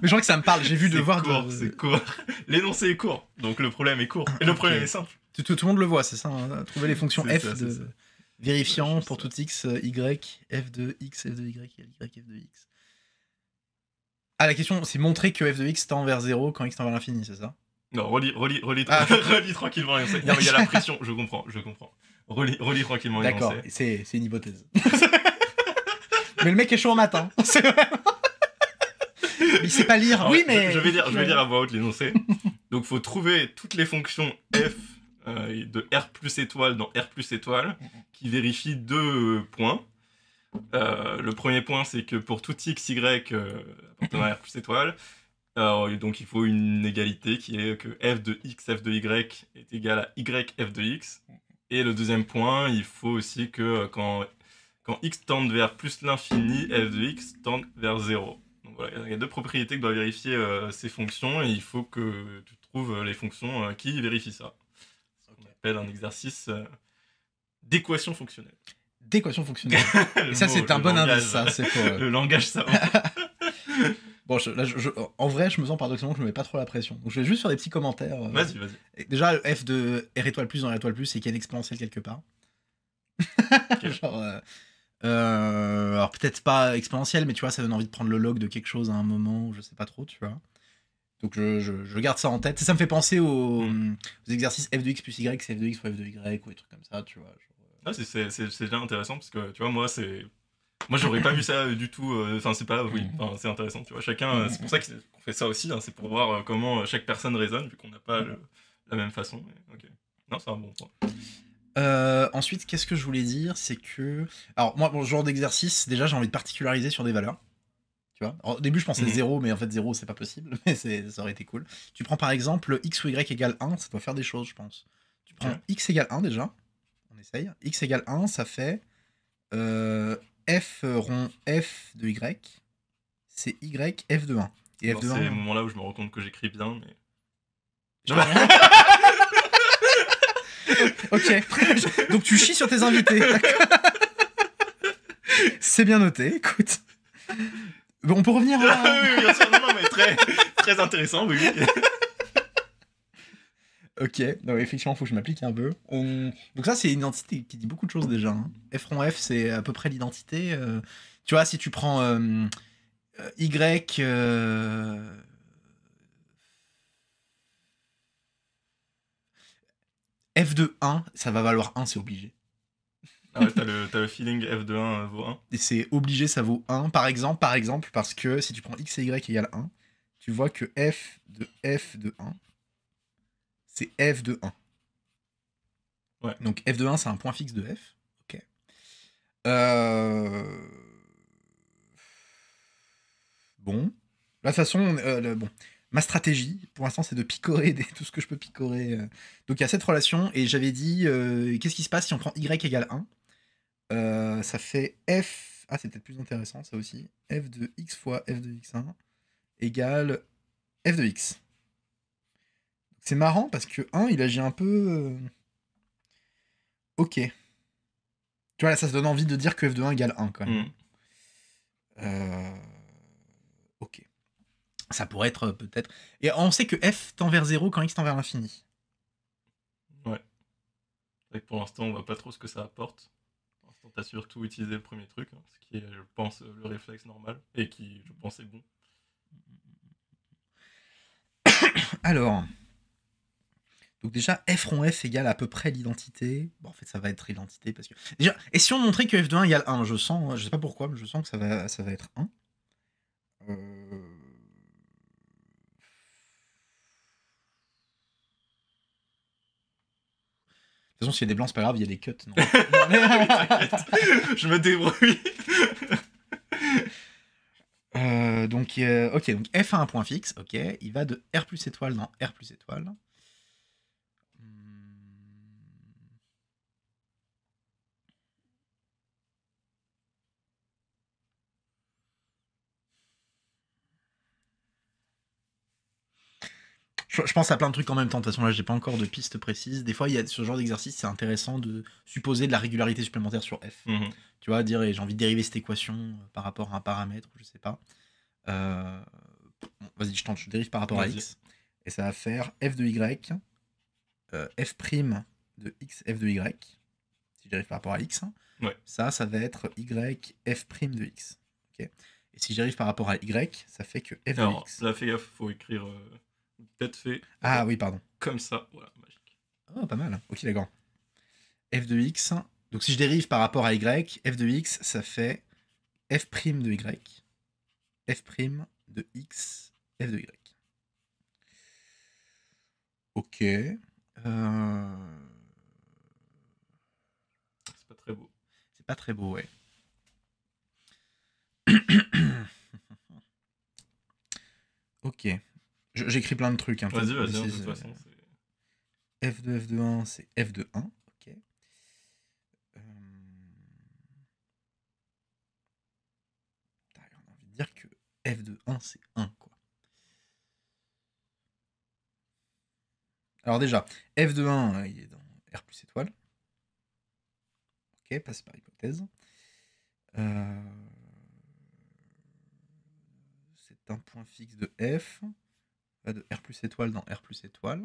Mais je crois que ça me parle. J'ai vu devoir de. C'est court. L'énoncé est court, donc le problème est court. Et le problème est simple. Tout le monde le voit, c'est ça. Hein. Trouver les fonctions c'est f ça, de vérifiant pour tout x, y, f de x, f de y, y, f de x. Ah, la question, c'est montrer que f de x tend vers 0 quand x tend vers l'infini, c'est ça? Non, relis tranquillement. Non, mais il y a la pression, je comprends. Relis tranquillement. D'accord, c'est une hypothèse. Mais le mec est chaud en matin. C'est vraiment... Il sait pas lire. Alors, oui, mais... Je vais lire à voix haute l'énoncé. Donc, faut trouver toutes les fonctions f de R plus étoile dans R plus étoile qui vérifient deux points. Le premier point, c'est que pour tout x, y appartenant à R plus étoile, donc il faut une égalité qui est que f de x, f de y est égal à y, f de x. Et le deuxième point, il faut aussi que quand x tende vers plus l'infini, f de x tende vers 0. Donc voilà, il y a deux propriétés que doivent vérifier ces fonctions et il faut que tu trouves les fonctions qui vérifient ça. C'est ce qu'on appelle un exercice d'équation fonctionnelle. D'équation fonctionnelle. Et ça, c'est un bon indice, ça. C'est pour, le langage savant. Bon, en vrai, je me sens paradoxalement que je me mets pas trop la pression. Donc, je vais juste faire des petits commentaires. Vas-y. Déjà, f de R étoile plus dans R étoile plus, c'est qu'il y a une exponentielle quelque part. Okay. Genre, alors, peut-être pas exponentielle, mais tu vois, ça donne envie de prendre le log de quelque chose à un moment, je sais pas trop, tu vois. Donc, je garde ça en tête. Ça me fait penser aux exercices f de x plus y, c'est f de x fois f de y, ou des trucs comme ça, tu vois. Ah, c'est déjà intéressant parce que tu vois, moi, c'est Moi, j'aurais pas vu ça du tout. Enfin, c'est pas. Oui, enfin, c'est intéressant, tu vois. Chacun. C'est pour ça qu'on fait ça aussi. Hein, c'est pour voir comment chaque personne raisonne, vu qu'on n'a pas la même façon. Mais, ok. Non, c'est un bon point. Ensuite, qu'est-ce que je voulais dire? C'est que. Alors, moi, bon, ce genre d'exercice, déjà, j'ai envie de particulariser sur des valeurs. Tu vois? Alors, au début, je pensais 0, mais en fait, 0, c'est pas possible. Mais ça aurait été cool. Tu prends par exemple x ou y égale 1, ça doit faire des choses, je pense. Tu prends Ok. x égale 1 déjà. On essaye. X égale 1, ça fait. F rond f de y, c'est y f de 1. Et Dans f de ces 1. moments-là où je me rends compte que j'écris bien, mais. Ok. Donc tu chies sur tes invités. C'est bien noté, écoute. Bon, on peut revenir à... oui, bien sûr, non, mais très, très intéressant, oui. Ok, non, effectivement, faut que je m'applique un peu. Donc ça, c'est une identité qui dit beaucoup de choses déjà. Hein. F rond F, c'est à peu près l'identité. Tu vois, si tu prends Y... F de 1, ça va valoir 1, c'est obligé. Ah ouais, t'as le feeling F de 1 vaut 1. Et c'est obligé, ça vaut 1. Par exemple, parce que si tu prends x et y égale 1, tu vois que f de 1, c'est f de 1. Ouais. Donc f de 1, c'est un point fixe de f. Ok. Bon. De toute façon, bon. Ma stratégie, pour l'instant, c'est de picorer tout ce que je peux picorer. Donc il y a cette relation, et j'avais dit, qu'est-ce qui se passe si on prend y égale 1 ça fait f... Ah, c'est peut-être plus intéressant, ça aussi. F de x fois f de x1 égale f de x. C'est marrant parce que 1, il agit un peu... Ok. Tu vois, là, ça se donne envie de dire que f de 1 égale 1, quand même. Ok. Ça pourrait être peut-être... Et on sait que f tend vers 0 quand x tend vers l'infini. Ouais. Et pour l'instant, on voit pas trop ce que ça apporte. Pour l'instant, t'as surtout utilisé le premier truc, hein, ce qui est, je pense, le réflexe normal, et qui, je pense, est bon. Alors... Donc déjà, f rond f égale à peu près l'identité. Bon, en fait, ça va être l'identité parce que... Déjà, et si on montrait que f de 1 égale 1, je sens, je sais pas pourquoi, mais je sens que ça va être 1. De toute façon, s'il y a des blancs, c'est pas grave, il y a des cuts. Non. Je me débrouille. Donc, ok, donc f a un point fixe, ok, il va de R plus étoile dans R plus étoile. Je pense à plein de trucs en même temps. De toute façon, là, j'ai pas encore de piste précise. Des fois, il y a ce genre d'exercice, c'est intéressant de supposer de la régularité supplémentaire sur f. Tu vois, dire j'ai envie de dériver cette équation par rapport à un paramètre, je sais pas. Bon, vas-y, je tente, je dérive par rapport à x. Et ça va faire f de y, f' de x, f de y. Si je dérive par rapport à x. Ouais. Ça va être y, f' de x. Okay. Et si j'arrive par rapport à y, ça fait que f de x. Là, fais gaffe, faut écrire... Peut-être fait... Ah oui, pardon. Comme ça, voilà, magique. Oh, pas mal. Ok, d'accord. F de x. Donc si je dérive par rapport à y, f de x, ça fait f' de y, f' de x, f de y. Ok. C'est pas très beau. C'est pas très beau, ouais. Ok. J'écris plein de trucs. Hein, vas-y, de toute façon. F de f de 1, c'est f de 1. Ok. On a envie de dire que f de 1, c'est 1, quoi. Alors déjà, f de 1, il est dans R plus étoile. Ok, passe par hypothèse. C'est un point fixe de f. Va de R plus étoile dans R plus étoile.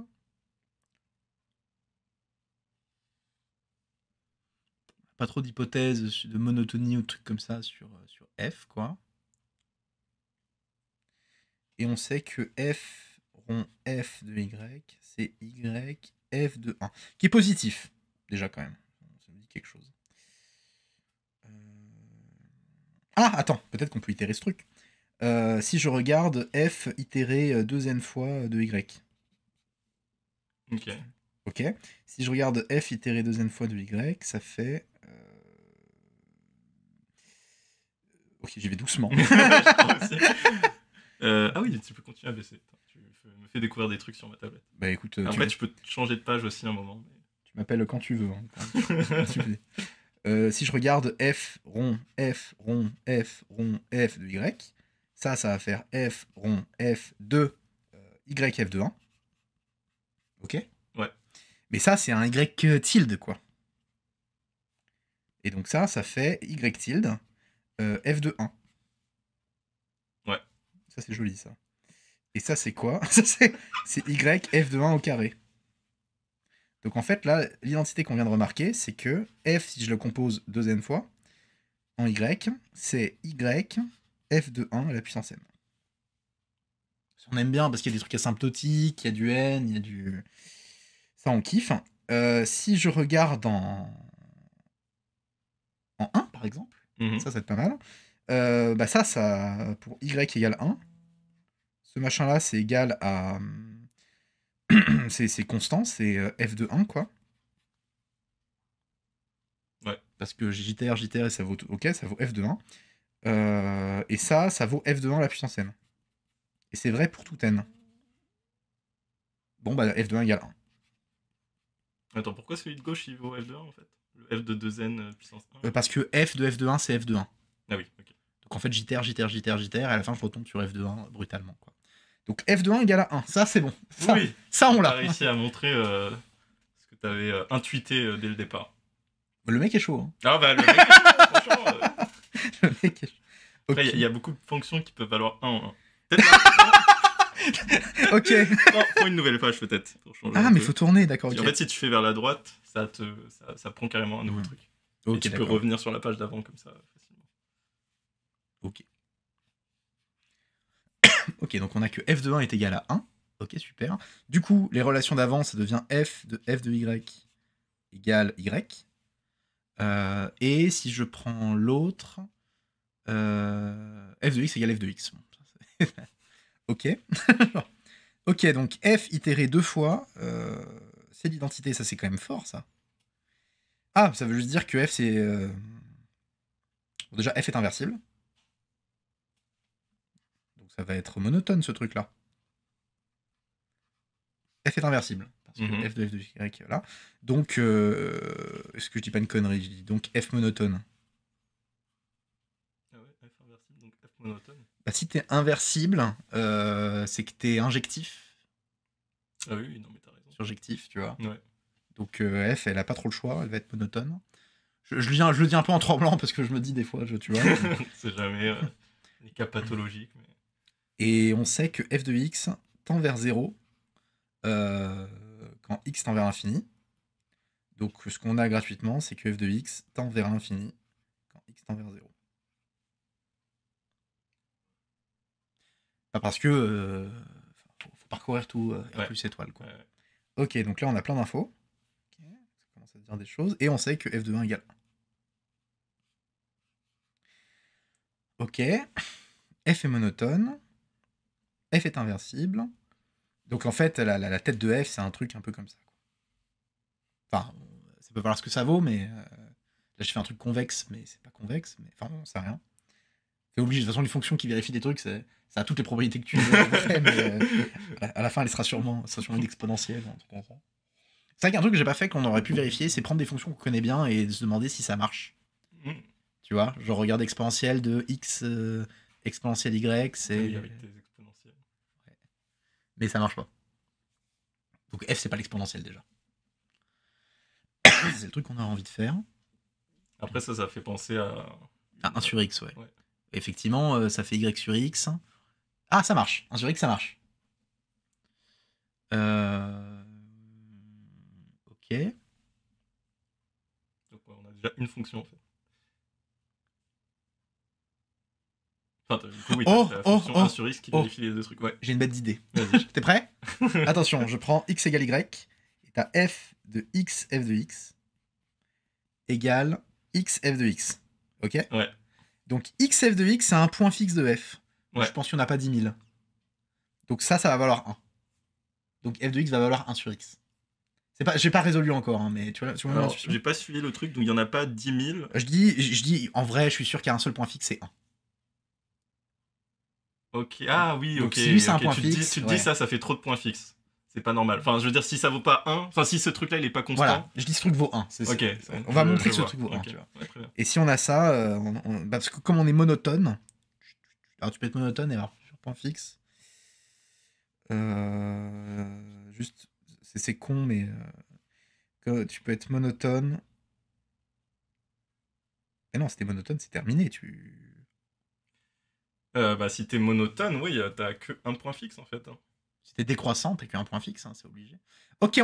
Pas trop d'hypothèses de monotonie ou de trucs comme ça sur f, quoi. Et on sait que f rond f de y, c'est y f de 1. Qui est positif, déjà quand même. Ça me dit quelque chose. Ah, attends, peut-être qu'on peut itérer ce truc. Si je regarde f itéré 2n fois de y. Ok. Ok. Si je regarde f itéré 2n fois de y, ça fait... Ok, j'y vais doucement. Je crois aussi. Ah oui, tu peux continuer à baisser. Attends, tu me fais découvrir des trucs sur ma tablette. Bah écoute, Après, tu peux changer de page aussi un moment. tu m'appelles quand tu veux. Hein. Si je regarde f rond f rond f rond f de y, ça va faire f rond f de yf de 1. Ok. Ouais. Mais ça, c'est un y tilde, quoi. Et donc ça fait y tilde f de 1. Ouais. Ça, c'est joli, ça. Et ça, c'est quoi? Ça, c'est y f de 1 au carré. Donc en fait, là, l'identité qu'on vient de remarquer, c'est que f, si je le compose 2n fois, en y, c'est y f de 1 à la puissance n. On aime bien parce qu'il y a des trucs asymptotiques, il y a du n, il y a du... Ça, on kiffe. Si je regarde en 1, par exemple, ça, c'est pas mal. Bah ça, pour y égale 1, ce machin-là, c'est égal à... c'est constant, c'est f de 1, quoi. Ouais. Parce que j'itère, et ça vaut... Ok, ça vaut f de 1. Et ça vaut f de 1 à la puissance n. Et c'est vrai pour tout n. Bon, bah f de 1 égale 1. Attends, pourquoi celui de gauche, il vaut f de 1, en fait? Le f de 2n puissance 1? Parce que f de 1, c'est f de 1. Ah oui, ok. Donc en fait, j'itère, et à la fin, je retombe sur f de 1 brutalement, quoi. Donc f de 1 égale à 1. Ça, c'est bon. Ça, oui, ça on t'as l'a. réussi à montrer ce que t'avais intuité dès le départ. Le mec est chaud. Hein. Ah bah, le mec, franchement... Le mec est chaud. Après, Ok. il y a beaucoup de fonctions qui peuvent valoir 1 en 1. Peut-être Ok. non, prends une nouvelle page, peut-être. pour changer Ah, un mais peu. faut tourner, d'accord. Parce Ok. qu'en fait, si tu fais vers la droite, ça prend carrément un nouveau truc. Ok, Et tu peux d'accord. revenir sur la page d'avant comme ça, facilement. Ok. Ok, donc on a que f de 1 est égal à 1. Ok, super. Du coup, les relations d'avant, ça devient f de y égale y. Et si je prends l'autre, f de x égale f de x. Bon, ça, ok. Ok, donc f itéré 2 fois, c'est l'identité, ça c'est quand même fort, ça. Ah, ça veut juste dire que f c'est... Bon, déjà, f est inversible. Donc ça va être monotone, ce truc-là. F est inversible. Parce que f de y, là. Donc, est-ce que je dis pas une connerie? Je dis donc f monotone. Ah ouais, f inversible, donc f monotone. Bah, si t'es inversible, c'est que t'es injectif. Ah oui, non mais t'as raison. Surjectif, tu vois. Ouais. Donc f, elle a pas trop le choix, elle va être monotone. Je le dis un peu en tremblant parce que je me dis des fois, tu vois. C'est jamais les cas pathologiques. Mais... Et on sait que f de x tend vers 0 quand x tend vers l'infini. Donc ce qu'on a gratuitement, c'est que f de x tend vers l'infini quand x tend vers 0. Enfin, parce que faut parcourir tout R plus étoile, quoi. Ouais. Ok, donc là on a plein d'infos. Okay, ça commence à dire des choses. Et on sait que f de 1 égale 1. Ok. F est monotone. F est inversible. Donc en fait, la tête de f, c'est un truc un peu comme ça. Enfin, ça peut valoir ce que ça vaut, mais là je fais un truc convexe, mais c'est pas convexe. Mais enfin, on sait rien. C'est obligé. De toute façon, une fonction qui vérifie des trucs, ça a toutes les propriétés que tu veux. Mais à la fin, elle sera sûrement une exponentielle. C'est vrai qu'un truc que j'ai pas fait, qu'on aurait pu vérifier, c'est prendre des fonctions qu'on connaît bien et se demander si ça marche. Tu vois, genre regarde exponentielle de x exponentielle y, c'est... Oui, avec tes exponentielles. Ouais. Mais ça marche pas. Donc f, c'est pas l'exponentielle déjà. C'est le truc qu'on a envie de faire. Après, ça fait penser à... 1 sur x, ouais. Effectivement, ça fait y sur x. Ah, ça marche. 1 sur x, ça marche. Ok. Donc, on a déjà une fonction, en fait. Enfin, du coup, oui, t'as la fonction 1 sur x qui vérifie les deux trucs. Ouais. J'ai une bête d'idée. Vas-y. T'es prêt? Attention, je prends x égale y, et t'as f de x égale x f de x. Ok? Ouais. Donc x f de x, c'est un point fixe de f. Ouais. Je pense qu'il n'y en a pas 10 000. Donc ça va valoir 1. Donc f de x va valoir 1 sur x. J'ai pas résolu encore, hein, mais tu vois mon Alors, intuition. j'ai pas suivi le truc, donc il y en a pas 10 000. Je dis, en vrai, je suis sûr qu'il y a un seul point fixe, c'est 1. Ok, ah oui, Donc, ok. si lui, c'est un ok. point Tu fixe, te dis ouais. ça fait trop de points fixes. C'est pas normal. Enfin, je veux dire, si ça vaut pas 1, enfin, si ce truc-là, il est pas constant. Voilà, je dis ce truc vaut 1. Ok. On va montrer que ce vois. truc vaut 1, Ok, tu vois. ouais, très bien. Et si on a ça, parce que comme on est monotone, alors tu peux être monotone et avoir plusieurs points fixes. Juste, c'est con, mais que tu peux être monotone. Et non, c'était monotone, c'est terminé. Bah, si t'es monotone, oui, t'as que un point fixe en fait. Hein. Si t'es décroissant, t'as qu'un point fixe, hein, c'est obligé. Ok,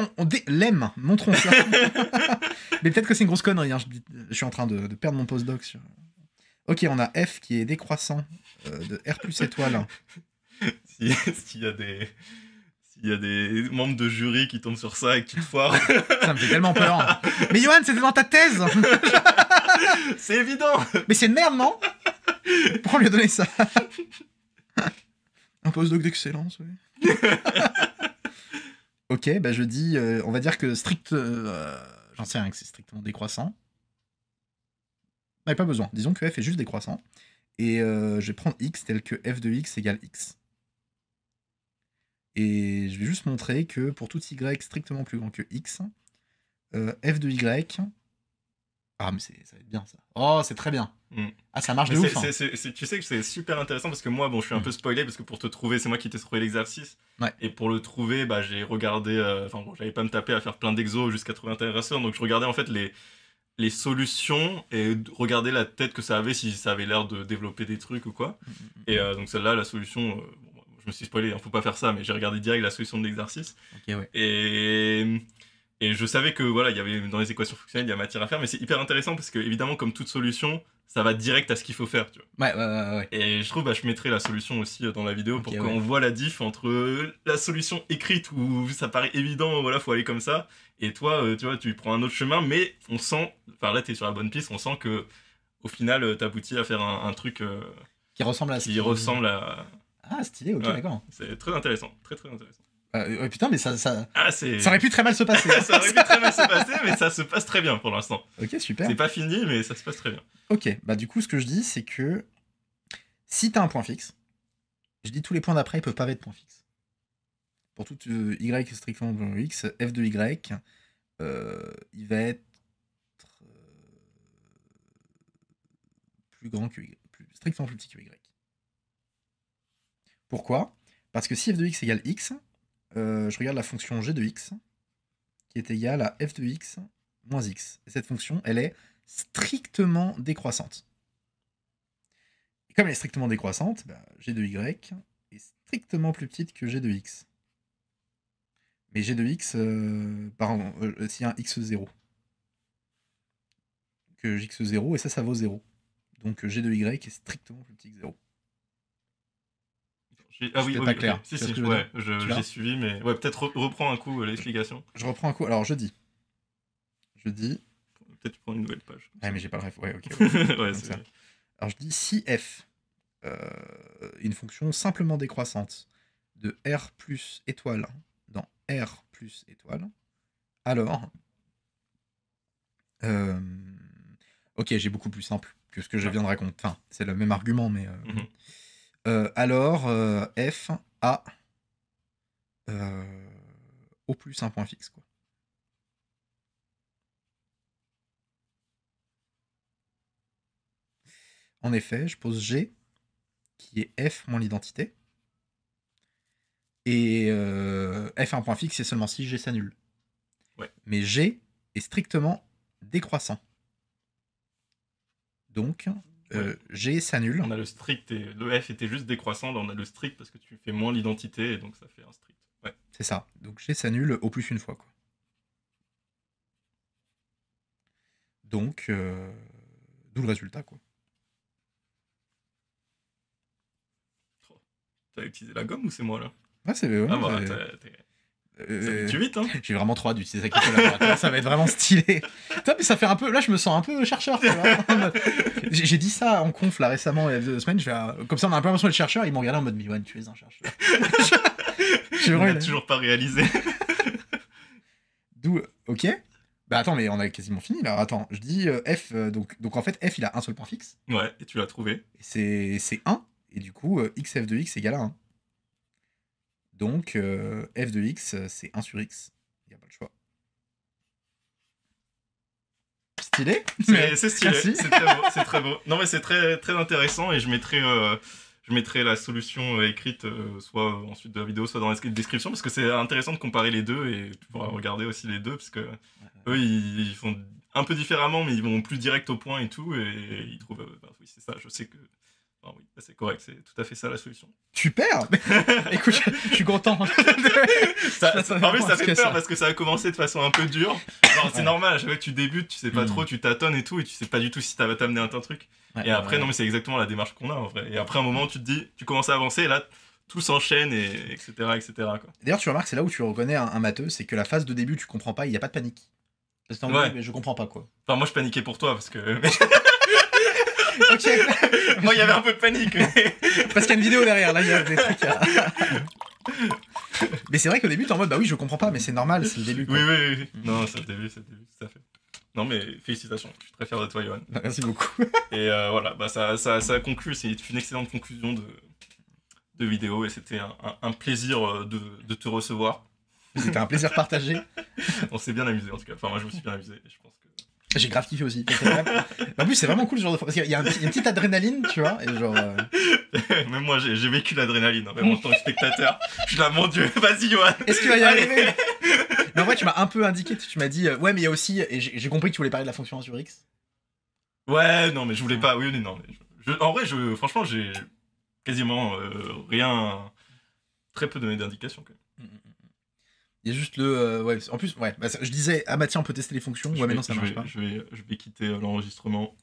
l'aime, montrons ça. Mais peut-être que c'est une grosse connerie, hein, je suis en train de perdre mon postdoc sur... Ok, on a F qui est décroissant de R plus étoile. S'il y a des membres de jury qui tombent sur ça et qui te foirent. Ça me fait tellement peur. Mais Johan, c'était dans ta thèse. C'est évident. Mais c'est une merde, non? Pourquoi on lui a donné ça? Un postdoc d'excellence, oui. Ok, bah je dis, on va dire que j'en sais rien que c'est strictement décroissant. Mais pas besoin. Disons que f est juste décroissant. Et je vais prendre x tel que f de x égale x. Et je vais juste montrer que pour tout y strictement plus grand que x, f de y... Ah, mais ça va être bien, ça. Oh, c'est très bien. Ah, ça marche de ouf. Tu sais que c'est super intéressant parce que moi, bon, je suis un peu spoilé parce que pour te trouver, c'est moi qui t'ai trouvé l'exercice. Ouais. Et pour le trouver, bah, j'ai regardé... Enfin, bon, j'avais pas me taper à faire plein d'exos jusqu'à trouver intéressant. Donc, je regardais en fait les solutions et regarder la tête que ça avait, si ça avait l'air de développer des trucs ou quoi. Et donc celle-là, la solution, bon, je me suis spoilé, hein, faut pas faire ça, mais j'ai regardé direct la solution de l'exercice. Ok, ouais. Et je savais que voilà, il y avait dans les équations fonctionnelles, il y a matière à faire, mais c'est hyper intéressant parce que évidemment, comme toute solution, ça va direct à ce qu'il faut faire, tu vois. Ouais. Et je trouve, bah, je mettrai la solution aussi dans la vidéo pour qu'on voit la diff entre la solution écrite où ça paraît évident, voilà, faut aller comme ça, et toi, tu vois, tu prends un autre chemin, mais on sent, enfin là, t'es sur la bonne piste, on sent que au final, t'aboutis à faire un truc qui ressemble à Ah, stylé, ok, ouais, d'accord. C'est très intéressant, très intéressant. Putain, mais ça Ah, ça aurait pu très mal se passer. Ça aurait pu très mal se passer, mais ça se passe très bien pour l'instant. Ok, super. C'est pas fini, mais ça se passe très bien. Ok, bah du coup, ce que je dis, c'est que si t'as un point fixe, je dis tous les points d'après, ils peuvent pas être points fixes. Pour tout y strictement x, f de y, il va être plus grand que y, strictement plus petit que y. Pourquoi? Parce que si f de x égale x, je regarde la fonction g de x, qui est égale à f de x moins x. Et cette fonction, elle est strictement décroissante. Et comme elle est strictement décroissante, bah, g de y est strictement plus petite que g de x. Mais g de x, s'il y a un x0. Que x0, et ça vaut 0. Donc g de y est strictement plus petit que 0. Ah oui, pas clair. Si, ouais, j'ai suivi, mais ouais, peut-être reprends un coup l'explication. Je reprends un coup. Alors, je dis. Peut-être tu prends une nouvelle page. Ah, mais j'ai pas le ref. Ouais, ok. Ouais, ça. Alors, je dis si f, une fonction simplement décroissante de r plus étoile dans r plus étoile, alors. Ok, j'ai beaucoup plus simple que ce que je viens de raconter. Enfin, c'est le même argument, mais. Alors, f a au plus un point fixe, quoi. En effet, je pose G, qui est f moins l'identité. Et f a un point fixe, c'est seulement si G s'annule. Ouais. Mais G est strictement décroissant. Donc, G s'annule. On a le strict et le f était juste décroissant, là on a le strict parce que tu fais moins l'identité et donc ça fait un strict. Ouais. C'est ça. Donc G s'annule au plus une fois, quoi. Donc, d'où le résultat, quoi. T'as utilisé la gomme ou c'est moi là? Ah, c'est... Ouais, ah bah, Tu vite, hein. J'ai vraiment trop hâte d'utiliser ça collaborateur. Ça va être vraiment stylé. Putain, mais ça fait un peu. Là, je me sens un peu chercheur. Tu vois. J'ai dit ça en conf là récemment, il y a 2 semaines. Comme ça, on a un peu l'impression d'être chercheur. Ils m'ont regardé en mode Miwan, tu es un chercheur. On l'a toujours pas réalisé. D'où. Ok. Bah attends, mais on a quasiment fini là. Attends, je dis F. Donc en fait, F il a un seul point fixe. Ouais, et tu l'as trouvé. C'est 1. Et du coup, XF de X égale à 1. Donc, f de x, c'est 1 sur x. Il n'y a pas le choix. Stylé. C'est stylé, Merci. c'est très beau, c'est très beau. Non mais c'est très, très intéressant et je mettrai la solution écrite soit ensuite de la vidéo, soit dans la description parce que c'est intéressant de comparer les deux et tu pourras regarder aussi les deux parce que eux ils font un peu différemment mais ils vont plus direct au point et tout et ils trouvent, oui c'est ça, je sais que... Ah oui, c'est correct, c'est tout à fait ça la solution. Super. Écoute, je suis content. Ça fait peur parce que ça a commencé de façon un peu dure. C'est normal, à chaque fois que tu débutes, tu sais pas trop, tu tâtonnes et tout, et tu sais pas du tout si ça va t'amener à un truc. Et après, non mais c'est exactement la démarche qu'on a en vrai. Et après un moment, tu te dis, tu commences à avancer, et là, tout s'enchaîne, et etc. Quoi. D'ailleurs, tu remarques, c'est là où tu reconnais un matheux, c'est que la phase de début, tu comprends pas, il n'y a pas de panique. C'est en mode, mais je comprends pas quoi. Enfin, moi je paniquais pour toi parce que... Ok. Moi, il y avait un peu de panique. Parce qu'il y a une vidéo derrière, là, il y a des trucs à... Mais c'est vrai qu'au début, t'es en mode, bah oui, je comprends pas, mais c'est normal, c'est le début. Quoi. Oui. Non, c'est le début, tout à fait. Non, mais félicitations, je suis très fier de toi, Johan. Merci beaucoup. Et voilà, bah, ça conclut, c'est une excellente conclusion de vidéo, et c'était un plaisir de te recevoir. C'était un plaisir partagé. On s'est bien amusé, en tout cas. Enfin, moi, je me suis bien amusé, et je pense que... J'ai grave kiffé aussi. En plus, c'est vraiment cool ce genre de... Parce qu'il y a une petite adrénaline, tu vois, et genre... Même moi, j'ai vécu l'adrénaline, hein, même en tant que spectateur. Je suis là, mon Dieu, vas-y, Johan. Est-ce qu'il va y arriver? Mais en vrai, tu m'as un peu indiqué, tu m'as dit, ouais, mais il y a aussi... Et j'ai compris que tu voulais parler de la fonction 1 sur X. Ouais, non, mais je voulais pas... Oui, non, mais... En vrai, franchement, j'ai quasiment rien... Très peu donné d'indications, quand même. Il y a juste le... ouais, en plus, ouais, bah, je disais, ah bah tiens, on peut tester les fonctions. Ouais, mais non, ça marche pas. Je vais quitter l'enregistrement.